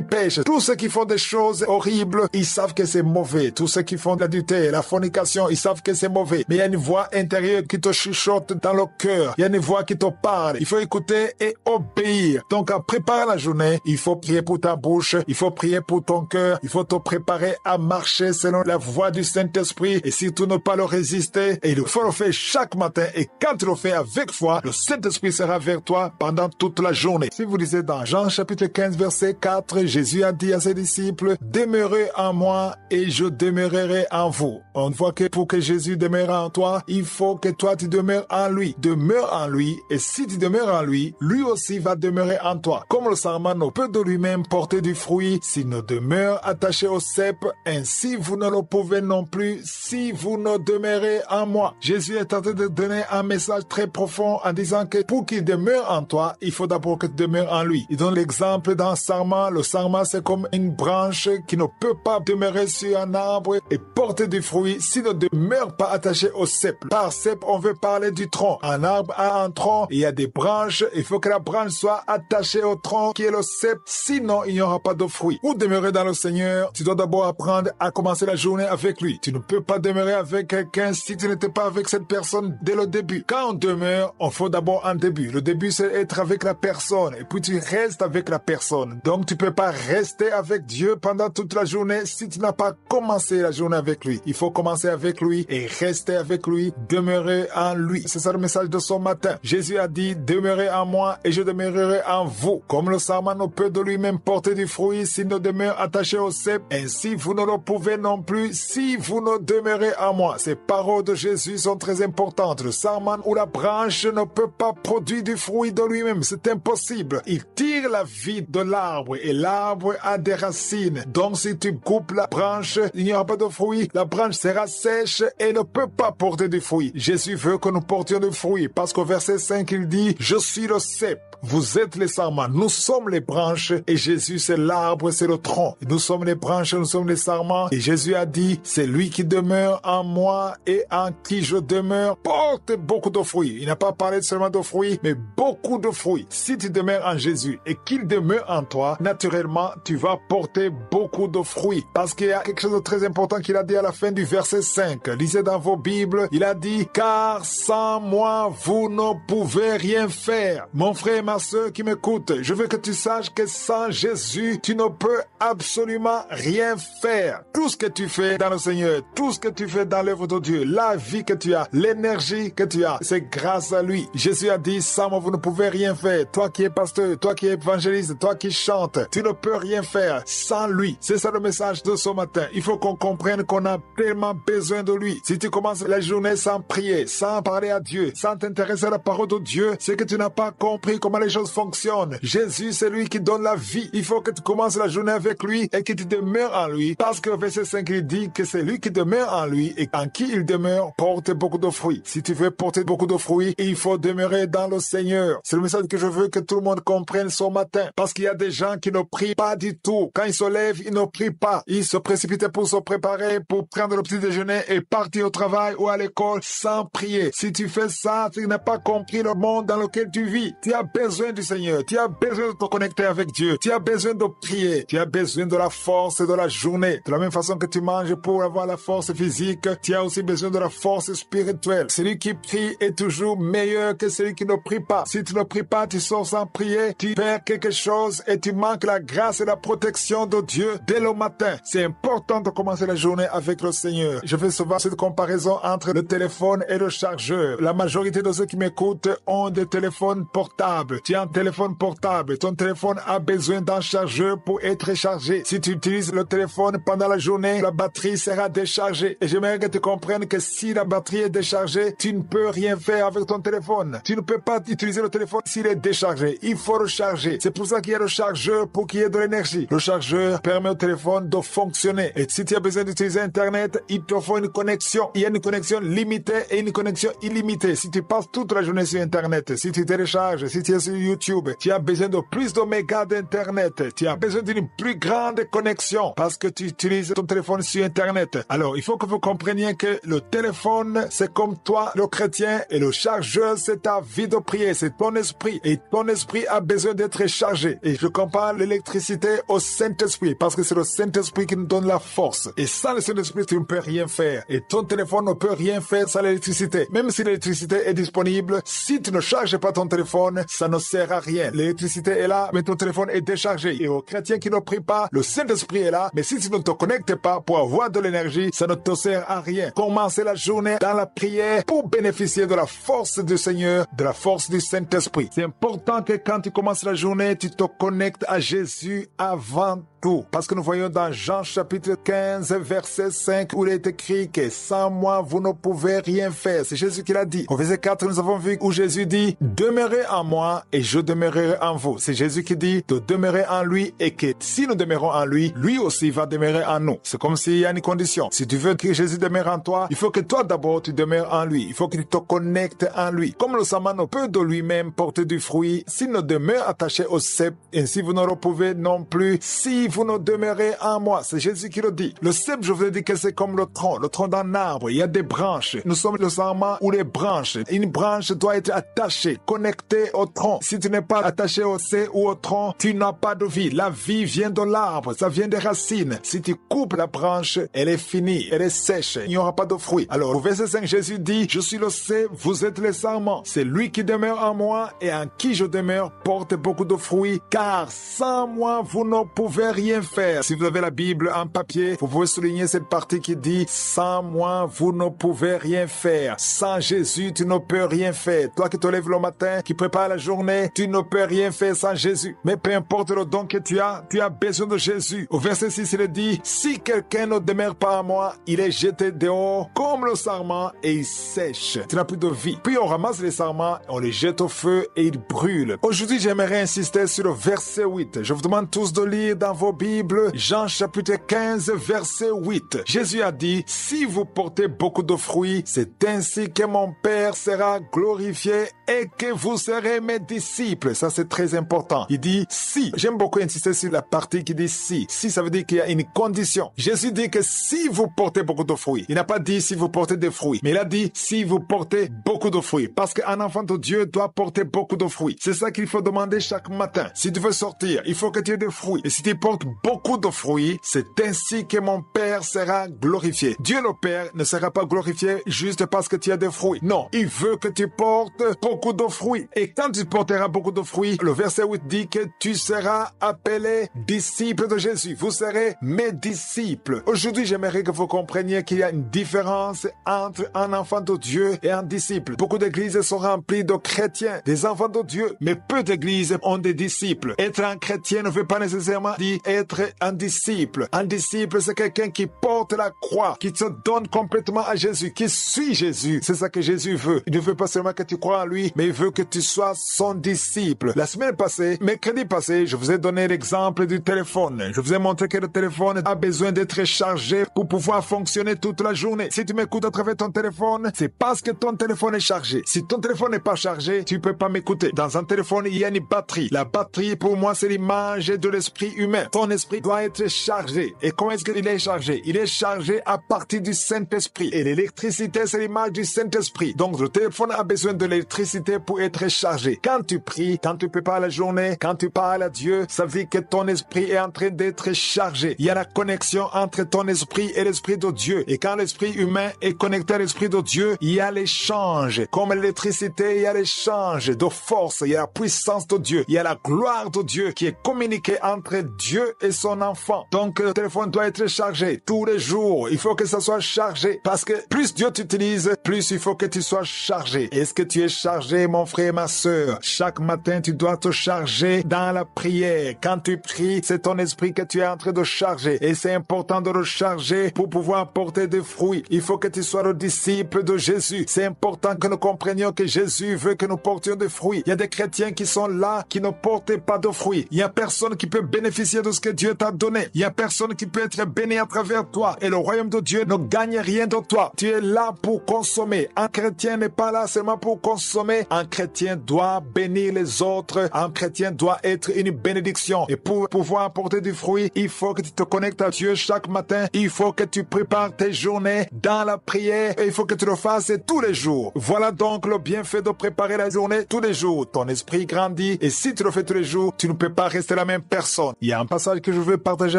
pêchent, tous ceux qui font des choses horribles, ils savent que c'est mauvais. Tous ceux qui font de l'adultère, la fornication, ils savent que c'est mauvais. Mais il y a une voix intérieure qui te chuchote dans le cœur. Il y a une voix qui te parle. Il faut écouter et obéir. Donc, en préparant la journée, il faut prier pour ta bouche, il faut prier pour ton cœur, il faut te préparer à marcher selon la voix du Saint-Esprit et surtout ne pas le résister. Et il faut le faire chaque matin. Et quand tu le fais avec foi, le Saint-Esprit sera vers toi pendant toute la journée. Si vous lisez dans Jean chapitre 15 verset 4, Jésus a dit à ses disciples, « Demeurez en moi et je demeurerai en vous. » On voit que pour que Jésus demeure en toi, il faut que toi tu demeures en lui. Demeure en lui et si tu demeures en lui, lui aussi va demeurer en toi. Comme le sarment ne peut de lui-même porter du fruit s'il ne demeure attaché au cep, ainsi vous ne le pouvez non plus si vous ne demeurez en moi. Jésus est en train de donner un message très profond en disant que pour qu'il demeure en toi, il faut d'abord que tu demeures en lui. Il donne l'exemple d'un sarment. Le sarment, c'est comme une branche qui ne peut pas demeurer sur un arbre et porter du fruit s'il ne demeure pas attaché au cep. Par cep, on veut parler du tronc. Un arbre a un tronc, il y a des branches, il faut que la branche soit attachée au tronc qui est le cep, sinon il n'y aura pas de fruit. Pour demeurer dans le Seigneur, tu dois d'abord apprendre à commencer la journée avec lui. Tu ne peux pas demeurer avec quelqu'un si tu n'étais pas avec cette personne dès le début. Quand on demeure, on faut d'abord un début. Le début, c'est être avec la personne et puis tu restes avec la personne. Donc tu peux pas rester avec Dieu pendant toute la journée si tu n'as pas commencé la journée avec lui. Il faut commencer avec lui et rester avec lui, demeurer en lui. C'est ça le message de ce matin. Jésus a dit, demeurez en moi et je demeurerai en vous. Comme le sarment ne peut de lui-même porter du fruit s'il ne demeure attaché au cep, ainsi vous ne le pouvez non plus si vous ne demeurez en moi. Ces paroles de Jésus sont très importantes. Le sarment ou la branche ne peut pas produire du fruit de lui-même. C'est impossible. Il tire la vie de l'arbre et l'arbre a des racines. Donc si tu coupes la branche, il n'y aura pas de fruit. La branche sera sèche et ne peut pas porter du fruit. Jésus veut que nous portions du fruit parce qu'au verset 5, il dit, « Je suis le cep. Vous êtes les sarments, nous sommes les branches et Jésus c'est l'arbre, c'est le tronc. Nous sommes les branches, nous sommes les sarments et Jésus a dit, c'est lui qui demeure en moi et en qui je demeure, porte beaucoup de fruits. Il n'a pas parlé seulement de fruits, mais beaucoup de fruits. Si tu demeures en Jésus et qu'il demeure en toi, naturellement, tu vas porter beaucoup de fruits. Parce qu'il y a quelque chose de très important qu'il a dit à la fin du verset 5. Lisez dans vos Bibles, il a dit, car sans moi, vous ne pouvez rien faire. Mon frère, ma sœur qui m'écoute, je veux que tu saches que sans Jésus, tu ne peux absolument rien faire. Tout ce que tu fais dans le Seigneur, tout ce que tu fais dans l'œuvre de Dieu, la vie que tu as, l'énergie que tu as, c'est grâce à lui. Jésus a dit, sans moi, vous ne pouvez rien faire. Toi qui es pasteur, toi qui es évangéliste, toi qui chantes, tu ne peux rien faire sans lui. C'est ça le message de ce matin. Il faut qu'on comprenne qu'on a tellement besoin de lui. Si tu commences la journée sans prier, sans parler à Dieu, sans t'intéresser à la parole de Dieu, c'est que tu n'as pas compris comment les choses fonctionnent. Jésus, c'est lui qui donne la vie. Il faut que tu commences la journée avec lui et que tu demeures en lui. Parce que verset 5, il dit que c'est lui qui demeure en lui et en qui il demeure porte beaucoup de fruits. Si tu veux porter beaucoup de fruits, il faut demeurer dans le Seigneur. C'est le message que je veux que tout le monde comprenne ce matin. Parce qu'il y a des gens qui ne prient pas du tout. Quand ils se lèvent, ils ne prient pas. Ils se précipitent pour se préparer, pour prendre le petit déjeuner et partir au travail ou à l'école sans prier. Si tu fais ça, tu n'as pas compris le monde dans lequel tu vis. Tu as besoin du Seigneur. Tu as besoin de te connecter avec Dieu. Tu as besoin de prier. Tu as besoin de la force de la journée. De la même façon que tu manges pour avoir la force physique, tu as aussi besoin de la force spirituelle. Celui qui prie est toujours meilleur que celui qui ne prie pas. Si tu ne pries pas, tu sors sans prier, tu perds quelque chose et tu manques la grâce et la protection de Dieu dès le matin. C'est important de commencer la journée avec le Seigneur. Je fais souvent cette comparaison entre le téléphone et le chargeur. La majorité de ceux qui m'écoutent ont des téléphones portables. Tu as un téléphone portable. Ton téléphone a besoin d'un chargeur pour être chargé. Si tu utilises le téléphone pendant la journée, la batterie sera déchargée. Et j'aimerais que tu comprennes que si la batterie est déchargée, tu ne peux rien faire avec ton téléphone. Tu ne peux pas utiliser le téléphone s'il est déchargé. Il faut recharger. C'est pour ça qu'il y a le chargeur pour qu'il qui est de l'énergie. Le chargeur permet au téléphone de fonctionner. Et si tu as besoin d'utiliser Internet, il te faut une connexion. Il y a une connexion limitée et une connexion illimitée. Si tu passes toute la journée sur Internet, si tu télécharges, si tu es sur YouTube, tu as besoin de plus de mégas d'Internet. Tu as besoin d'une plus grande connexion parce que tu utilises ton téléphone sur Internet. Alors, il faut que vous compreniez que le téléphone, c'est comme toi, le chrétien, et le chargeur, c'est ta vie de prière, c'est ton esprit. Et ton esprit a besoin d'être chargé. Et je compare l'électricité au Saint-Esprit parce que c'est le Saint-Esprit qui nous donne la force. Et sans le Saint-Esprit, tu ne peux rien faire. Et ton téléphone ne peut rien faire sans l'électricité. Même si l'électricité est disponible, si tu ne charges pas ton téléphone, ça ne sert à rien. L'électricité est là, mais ton téléphone est déchargé. Et aux chrétiens qui ne prient pas, le Saint-Esprit est là, mais si tu ne te connectes pas pour avoir de l'énergie, ça ne te sert à rien. Commencez la journée dans la prière pour bénéficier de la force du Seigneur, de la force du Saint-Esprit. C'est important que quand tu commences la journée, tu te connectes à Jésus avant tout. Parce que nous voyons dans Jean chapitre 15, verset 5, où il est écrit que sans moi, vous ne pouvez rien faire. C'est Jésus qui l'a dit. Au verset 4, nous avons vu où Jésus dit, demeurez en moi et je demeurerai en vous. C'est Jésus qui dit de demeurer en lui et que si nous demeurons en lui, lui aussi va demeurer en nous. C'est comme s'il y a une condition. Si tu veux que Jésus demeure en toi, il faut que toi d'abord tu demeures en lui. Il faut que tu te connectes en lui. Comme le sarment ne peut de lui-même porter du fruit, s'il ne demeure attaché au cep, ainsi vous ne le pouvez non plus si vous ne demeurez en moi. C'est Jésus qui le dit. Le cep, je vous ai dit que c'est comme le tronc d'un arbre. Il y a des branches. Nous sommes le sarment ou les branches. Une branche doit être attachée, connectée au tronc. Si tu n'es pas attaché au cep ou au tronc, tu n'as pas de vie. La vie vient de l'arbre, ça vient des racines. Si tu coupes la branche, elle est finie, elle est sèche. Il n'y aura pas de fruit. Alors, au verset 5, Jésus dit, je suis le cep, vous êtes les sarments. C'est lui qui demeure en moi et en qui je demeure porte beaucoup de fruits, car sans moi, vous ne pouvez rien faire. Si vous avez la Bible en papier, vous pouvez souligner cette partie qui dit, sans moi, vous ne pouvez rien faire. Sans Jésus, tu ne peux rien faire. Toi qui te lèves le matin, qui prépare la journée, tu ne peux rien faire sans Jésus. Mais peu importe le don que tu as besoin de Jésus. Au verset 6, il est dit, si quelqu'un ne demeure pas en moi, il est jeté dehors comme le sarment et il sèche. Tu n'as plus de vie. Puis on ramasse les sarments, on les jette au feu et ils brûlent. Aujourd'hui, j'aimerais insister sur le verset 8. Je vous demande tous de lire dans vos Bibles Jean chapitre 15, verset 8. Jésus a dit, si vous portez beaucoup de fruits, c'est ainsi que mon Père sera glorifié et que vous serez mes disciples. Ça, c'est très important. Il dit si. J'aime beaucoup insister sur la partie qui dit si. Si, ça veut dire qu'il y a une condition. Jésus dit que si vous portez beaucoup de fruits, il n'a pas dit si vous portez des fruits, mais il a dit si vous portez beaucoup de fruits. Parce qu'un enfant de Dieu doit porter beaucoup de fruits. C'est ça qu'il faut demander chaque matin. Si tu veux sortir, il faut que tu aies des fruits. Et si tu portes beaucoup de fruits, c'est ainsi que mon Père sera glorifié. Dieu le Père ne sera pas glorifié juste parce que tu as des fruits. Non, il veut que tu portes beaucoup de fruits. Et quand tu porteras beaucoup de fruits, le verset 8 dit que tu seras appelé disciple de Jésus. Vous serez mes disciples. Aujourd'hui, j'aimerais que vous compreniez qu'il y a une différence entre un enfant de Dieu et un disciple. Beaucoup d'églises sont remplies de chrétiens, des enfants de Dieu, mais peu d'églises ont des disciples. Être un chrétien ne veut pas nécessairement dire être un disciple. Un disciple, c'est quelqu'un qui porte la croix, qui se donne complètement à Jésus, qui suit Jésus. C'est ça que Jésus veut. Il ne veut pas seulement que tu crois en lui, mais il veut que tu sois son disciple. La semaine passée, mercredi passé, je vous ai donné l'exemple du téléphone. Je vous ai montré que le téléphone a besoin d'être chargé pour pouvoir fonctionner toute la journée. Si tu m'écoutes à travers ton téléphone, c'est parce que ton téléphone est chargé. Si ton téléphone n'est pas chargé, tu peux pas m'écouter. Dans un téléphone, il y a une batterie. La batterie, pour moi, c'est l'image de l'esprit humain. Ton esprit doit être chargé. Et comment est-ce qu'il est chargé? Il est chargé à partir du Saint-Esprit. Et l'électricité, c'est l'image du Saint-Esprit. Donc, le téléphone a besoin de l'électricité pour être chargé. Quand tu pries, quand tu prépares la journée, quand tu parles à Dieu, ça veut dire que ton esprit est en train d'être chargé. Il y a la connexion entre ton esprit et l'esprit de Dieu. Et quand l'esprit humain est connecté à l'esprit de Dieu, il y a l'échange. Comme l'électricité, il y a l'échange de force. Il y a la puissance de Dieu. Il y a la gloire de Dieu qui est communiquée entre Dieu Dieu est son enfant. Donc le téléphone doit être chargé tous les jours. Il faut que ça soit chargé parce que plus Dieu t'utilise, plus il faut que tu sois chargé. Est-ce que tu es chargé, mon frère et ma sœur? Chaque matin, tu dois te charger dans la prière. Quand tu pries, c'est ton esprit que tu es en train de charger. Et c'est important de le charger pour pouvoir porter des fruits. Il faut que tu sois le disciple de Jésus. C'est important que nous comprenions que Jésus veut que nous portions des fruits. Il y a des chrétiens qui sont là, qui ne portent pas de fruits. Il y a personne qui peut bénéficier de ce que Dieu t'a donné. Il y a personne qui peut être béni à travers toi. Et le royaume de Dieu ne gagne rien de toi. Tu es là pour consommer. Un chrétien n'est pas là seulement pour consommer. Un chrétien doit bénir les autres. Un chrétien doit être une bénédiction. Et pour pouvoir apporter du fruit, il faut que tu te connectes à Dieu chaque matin. Il faut que tu prépares tes journées dans la prière. Et il faut que tu le fasses tous les jours. Voilà donc le bienfait de préparer la journée tous les jours. Ton esprit grandit. Et si tu le fais tous les jours, tu ne peux pas rester la même personne. Il y a un passage que je veux partager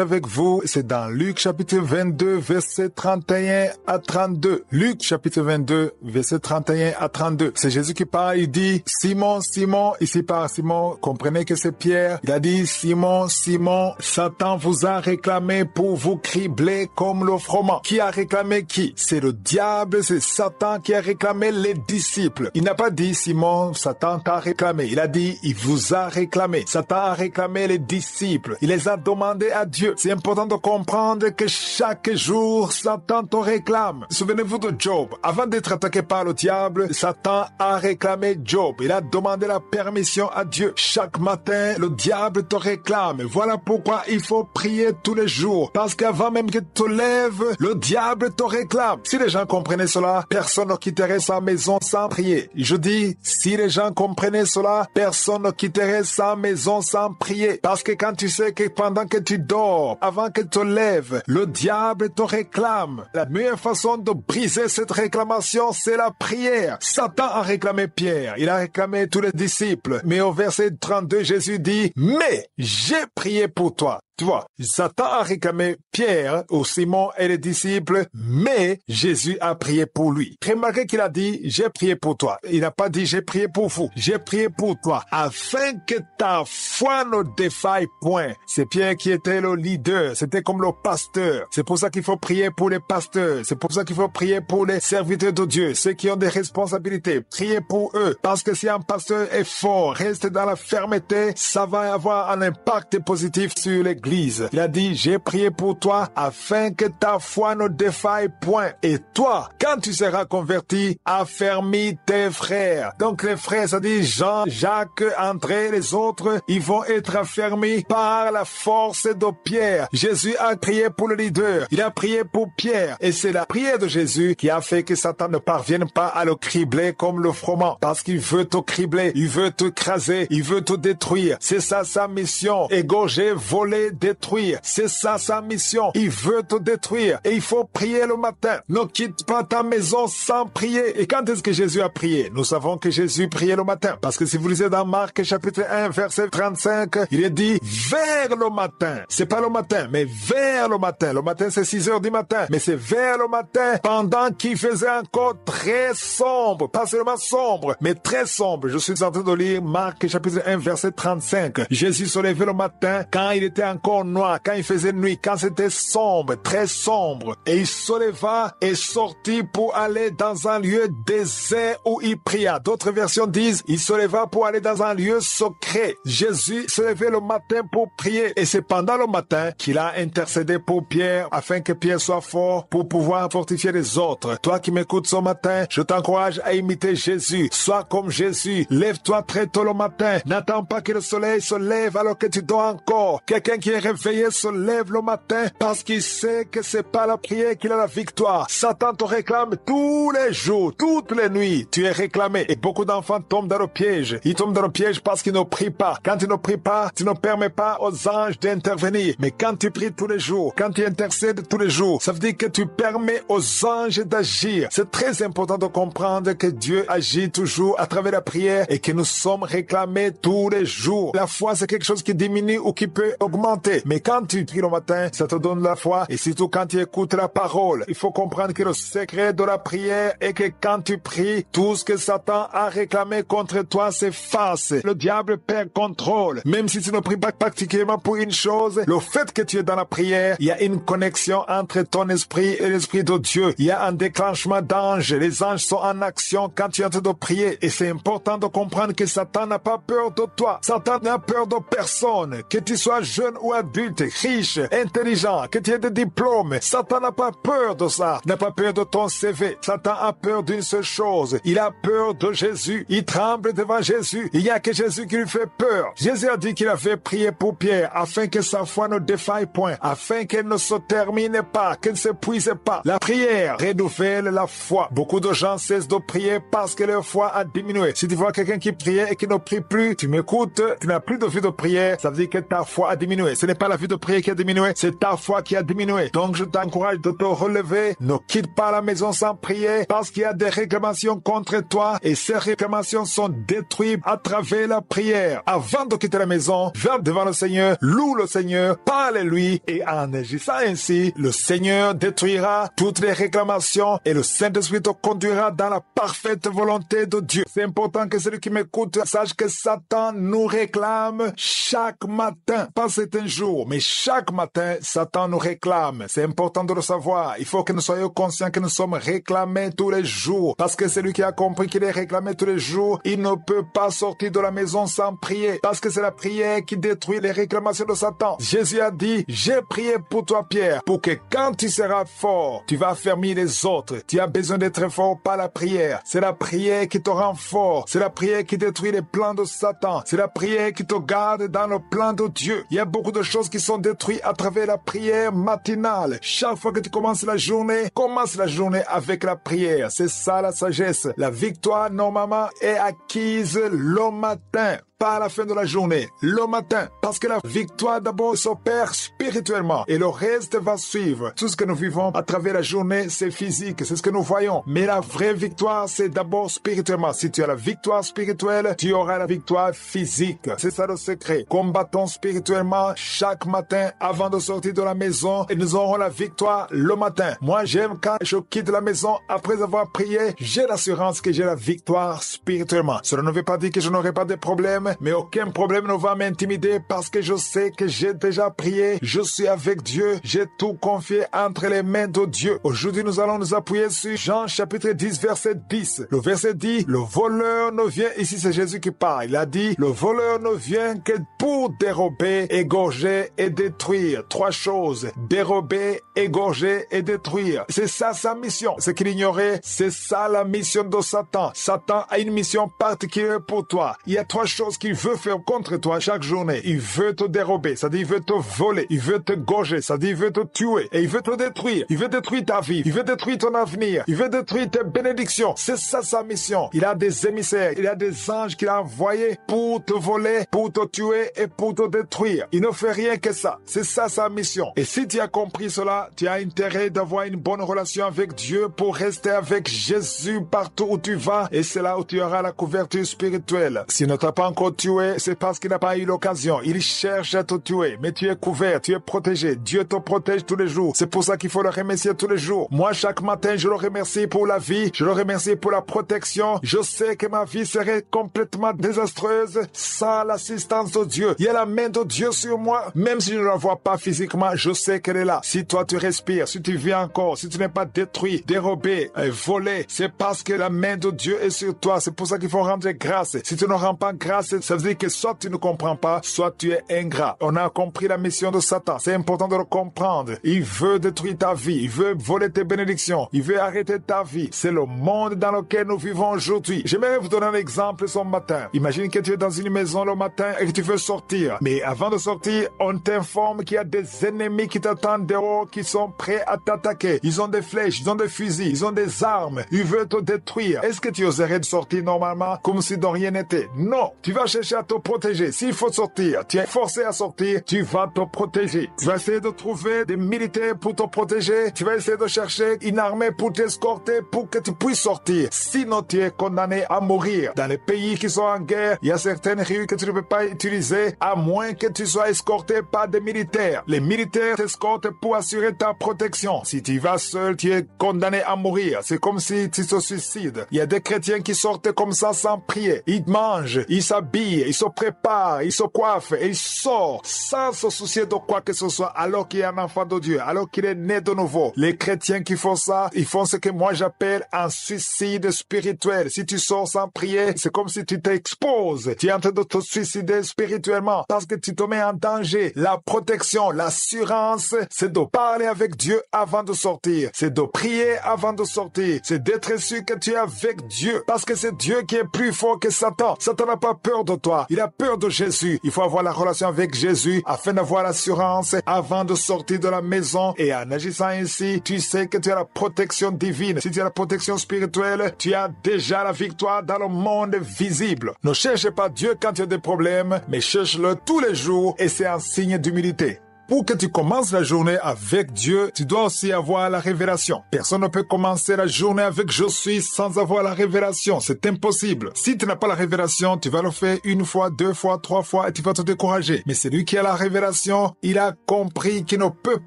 avec vous. C'est dans Luc chapitre 22, verset 31 à 32. Luc chapitre 22, verset 31 à 32. C'est Jésus qui parle. Il dit, Simon, Simon, ici par Simon, comprenez que c'est Pierre. Il a dit, Simon, Simon, Satan vous a réclamé pour vous cribler comme le froment. Qui a réclamé qui? C'est le diable, c'est Satan qui a réclamé les disciples. Il n'a pas dit, Simon, Satan t'a réclamé. Il a dit, il vous a réclamé. Satan a réclamé les disciples. Il les a demandés à Dieu. C'est important de comprendre que chaque jour, Satan te réclame. Souvenez-vous de Job. Avant d'être attaqué par le diable, Satan a réclamé Job. Il a demandé la permission à Dieu. Chaque matin, le diable te réclame. Voilà pourquoi il faut prier tous les jours. Parce qu'avant même que tu te lèves, le diable te réclame. Si les gens comprenaient cela, personne ne quitterait sa maison sans prier. Je dis, si les gens comprenaient cela, personne ne quitterait sa maison sans prier. Parce que quand tu sais que pendant que tu dors, avant que tu te lèves, le diable te réclame. La meilleure façon de briser cette réclamation, c'est la prière. Satan a réclamé Pierre. Il a réclamé tous les disciples. Mais au verset 32, Jésus dit, mais j'ai prié pour toi. Tu vois, Satan a réclamé Pierre ou Simon et les disciples, mais Jésus a prié pour lui. Remarquez qu'il a dit, j'ai prié pour toi. Il n'a pas dit, j'ai prié pour vous. J'ai prié pour toi, afin que ta foi ne défaille point. C'est Pierre qui était le leader. C'était comme le pasteur. C'est pour ça qu'il faut prier pour les pasteurs. C'est pour ça qu'il faut prier pour les serviteurs de Dieu, ceux qui ont des responsabilités. Priez pour eux. Parce que si un pasteur est fort, reste dans la fermeté, ça va avoir un impact positif sur l'église. Il a dit, j'ai prié pour toi afin que ta foi ne défaille point. Et toi, quand tu seras converti, affermis tes frères. Donc les frères, ça dit Jean, Jacques, André, les autres, ils vont être affermis par la force de Pierre. Jésus a prié pour le leader. Il a prié pour Pierre. Et c'est la prière de Jésus qui a fait que Satan ne parvienne pas à le cribler comme le froment. Parce qu'il veut te cribler, il veut te craser, il veut te détruire. C'est ça sa mission. Égorger, voler, détruire. C'est ça sa mission. Il veut te détruire. Et il faut prier le matin. Ne quitte pas ta maison sans prier. Et quand est-ce que Jésus a prié? Nous savons que Jésus priait le matin. Parce que si vous lisez dans Marc chapitre 1 verset 35, il est dit vers le matin. C'est pas le matin, mais vers le matin. Le matin c'est 6 heures du matin. Mais c'est vers le matin pendant qu'il faisait encore très sombre. Pas seulement sombre, mais très sombre. Je suis en train de lire Marc chapitre 1 verset 35. Jésus se levait le matin quand il était encore noir, quand il faisait nuit, quand c'était sombre, très sombre. Et il se leva et sortit pour aller dans un lieu désert où il pria. D'autres versions disent, il se leva pour aller dans un lieu secret. Jésus se levait le matin pour prier. Et c'est pendant le matin qu'il a intercédé pour Pierre afin que Pierre soit fort pour pouvoir fortifier les autres. Toi qui m'écoutes ce matin, je t'encourage à imiter Jésus. Sois comme Jésus. Lève-toi très tôt le matin. N'attends pas que le soleil se lève alors que tu dors encore. Quelqu'un qui est réveillé se lève le matin parce qu'il sait que c'est pas la prière qu'il a la victoire. Satan te réclame tous les jours, toutes les nuits. Tu es réclamé. Et beaucoup d'enfants tombent dans le piège. Ils tombent dans le piège parce qu'ils ne prient pas. Quand tu ne pries pas, tu ne permets pas aux anges d'intervenir. Mais quand tu pries tous les jours, quand tu intercèdes tous les jours, ça veut dire que tu permets aux anges d'agir. C'est très important de comprendre que Dieu agit toujours à travers la prière et que nous sommes réclamés tous les jours. La foi, c'est quelque chose qui diminue ou qui peut augmenter santé. Mais quand tu pries le matin, ça te donne la foi. Et surtout quand tu écoutes la parole, il faut comprendre que le secret de la prière est que quand tu pries, tout ce que Satan a réclamé contre toi s'efface. Le diable perd contrôle. Même si tu ne pries pas particulièrement pour une chose, le fait que tu es dans la prière, il y a une connexion entre ton esprit et l'esprit de Dieu. Il y a un déclenchement d'anges. Les anges sont en action quand tu es en train de prier. Et c'est important de comprendre que Satan n'a pas peur de toi. Satan n'a peur de personne. Que tu sois jeune ou adulte, riche, intelligent, que tu aies des diplômes. Satan n'a pas peur de ça. Il n'a pas peur de ton CV. Satan a peur d'une seule chose. Il a peur de Jésus. Il tremble devant Jésus. Il n'y a que Jésus qui lui fait peur. Jésus a dit qu'il avait prié pour Pierre afin que sa foi ne défaille point, afin qu'elle ne se termine pas, qu'elle ne s'épuise pas. La prière renouvelle la foi. Beaucoup de gens cessent de prier parce que leur foi a diminué. Si tu vois quelqu'un qui priait et qui ne prie plus, tu m'écoutes, tu n'as plus de vie de prière, ça veut dire que ta foi a diminué. Ce n'est pas la vie de prière qui a diminué, c'est ta foi qui a diminué. Donc je t'encourage de te relever, ne quitte pas la maison sans prier parce qu'il y a des réclamations contre toi et ces réclamations sont détruites à travers la prière. Avant de quitter la maison, va devant le Seigneur, loue le Seigneur, parle-lui et en agissant ainsi, le Seigneur détruira toutes les réclamations et le Saint-Esprit te conduira dans la parfaite volonté de Dieu. C'est important que celui qui m'écoute sache que Satan nous réclame chaque matin. Pas certains jours, mais chaque matin, Satan nous réclame. C'est important de le savoir. Il faut que nous soyons conscients que nous sommes réclamés tous les jours. Parce que celui qui a compris qu'il est réclamé tous les jours, il ne peut pas sortir de la maison sans prier. Parce que c'est la prière qui détruit les réclamations de Satan. Jésus a dit, j'ai prié pour toi, Pierre, pour que quand tu seras fort, tu vas affermir les autres. Tu as besoin d'être fort par la prière. C'est la prière qui te rend fort. C'est la prière qui détruit les plans de Satan. C'est la prière qui te garde dans le plan de Dieu. Il y a beaucoup de choses qui sont détruites à travers la prière matinale. Chaque fois que tu commence la journée avec la prière. C'est ça la sagesse. La victoire, normalement, est acquise le matin. Pas à la fin de la journée, le matin. Parce que la victoire d'abord s'opère spirituellement et le reste va suivre. Tout ce que nous vivons à travers la journée, c'est physique, c'est ce que nous voyons. Mais la vraie victoire, c'est d'abord spirituellement. Si tu as la victoire spirituelle, tu auras la victoire physique. C'est ça le secret. Combattons spirituellement chaque matin avant de sortir de la maison et nous aurons la victoire le matin. Moi, j'aime quand je quitte la maison après avoir prié, j'ai l'assurance que j'ai la victoire spirituellement. Cela ne veut pas dire que je n'aurai pas de problème, mais aucun problème ne va m'intimider parce que je sais que j'ai déjà prié, je suis avec Dieu, j'ai tout confié entre les mains de Dieu. Aujourd'hui, nous allons nous appuyer sur Jean chapitre 10, verset 10. Le verset dit, le voleur ne vient, ici c'est Jésus qui parle, il a dit, le voleur ne vient que pour dérober, égorger et détruire. Trois choses, dérober, égorger et détruire. C'est ça sa mission. Ce qu'il ignorait, c'est ça la mission de Satan. Satan a une mission particulière pour toi. Il y a trois choses qu'il veut faire contre toi chaque journée. Il veut te dérober, c'est-à-dire il veut te voler, il veut te gorger, c'est-à-dire il veut te tuer et il veut te détruire. Il veut détruire ta vie, il veut détruire ton avenir, il veut détruire tes bénédictions. C'est ça sa mission. Il a des émissaires, il a des anges qu'il a envoyés pour te voler, pour te tuer et pour te détruire. Il ne fait rien que ça. C'est ça sa mission. Et si tu as compris cela, tu as intérêt d'avoir une bonne relation avec Dieu pour rester avec Jésus partout où tu vas et c'est là où tu auras la couverture spirituelle. S'il ne t'a pas encore tué, c'est parce qu'il n'a pas eu l'occasion. Il cherche à te tuer, mais tu es couvert, tu es protégé. Dieu te protège tous les jours. C'est pour ça qu'il faut le remercier tous les jours. Moi, chaque matin, je le remercie pour la vie, je le remercie pour la protection. Je sais que ma vie serait complètement désastreuse sans l'assistance de Dieu. Il y a la main de Dieu sur moi, même si je ne la vois pas physiquement, je sais qu'elle est là. Si toi tu respires, si tu vis encore, si tu n'es pas détruit, dérobé, volé, c'est parce que la main de Dieu est sur toi. C'est pour ça qu'il faut rendre grâce. Si tu ne rends pas grâce, ça veut dire que soit tu ne comprends pas, soit tu es ingrat. On a compris la mission de Satan. C'est important de le comprendre. Il veut détruire ta vie. Il veut voler tes bénédictions. Il veut arrêter ta vie. C'est le monde dans lequel nous vivons aujourd'hui. J'aimerais vous donner un exemple ce matin. Imagine que tu es dans une maison le matin et que tu veux sortir. Mais avant de sortir, on t'informe qu'il y a des ennemis qui t'attendent dehors, qui sont prêts à t'attaquer. Ils ont des flèches, ils ont des fusils, ils ont des armes. Ils veulent te détruire. Est-ce que tu oserais de sortir normalement comme si de rien n'était? Non. Tu vas chercher à te protéger. S'il faut sortir, tu es forcé à sortir, tu vas te protéger. Tu vas essayer de trouver des militaires pour te protéger. Tu vas essayer de chercher une armée pour t'escorter, pour que tu puisses sortir. Sinon, tu es condamné à mourir. Dans les pays qui sont en guerre, il y a certaines rues que tu ne peux pas utiliser à moins que tu sois escorté par des militaires. Les militaires t'escortent pour assurer ta protection. Si tu vas seul, tu es condamné à mourir. C'est comme si tu te suicides. Il y a des chrétiens qui sortent comme ça sans prier. Ils mangent, ils s'habillent, ils se préparent, ils se coiffent et ils sortent sans se soucier de quoi que ce soit alors qu'il est un enfant de Dieu, alors qu'il est né de nouveau. Les chrétiens qui font ça, ils font ce que moi j'appelle un suicide spirituel. Si tu sors sans prier, c'est comme si tu t'exposes. Tu es en train de te suicider spirituellement parce que tu te mets en danger. La protection, l'assurance, c'est de parler avec Dieu avant de sortir. C'est de prier avant de sortir. C'est d'être sûr que tu es avec Dieu parce que c'est Dieu qui est plus fort que Satan. Satan n'a pas peur de toi. Il a peur de Jésus. Il faut avoir la relation avec Jésus afin d'avoir l'assurance avant de sortir de la maison. Et en agissant ainsi, tu sais que tu as la protection divine. Si tu as la protection spirituelle, tu as déjà la victoire dans le monde visible. Ne cherche pas Dieu quand tu as des problèmes, mais cherche-le tous les jours et c'est un signe d'humilité. Pour que tu commences la journée avec Dieu, tu dois aussi avoir la révélation. Personne ne peut commencer la journée avec « je suis » sans avoir la révélation. C'est impossible. Si tu n'as pas la révélation, tu vas le faire une fois, deux fois, trois fois et tu vas te décourager. Mais celui qui a la révélation, il a compris qu'il ne peut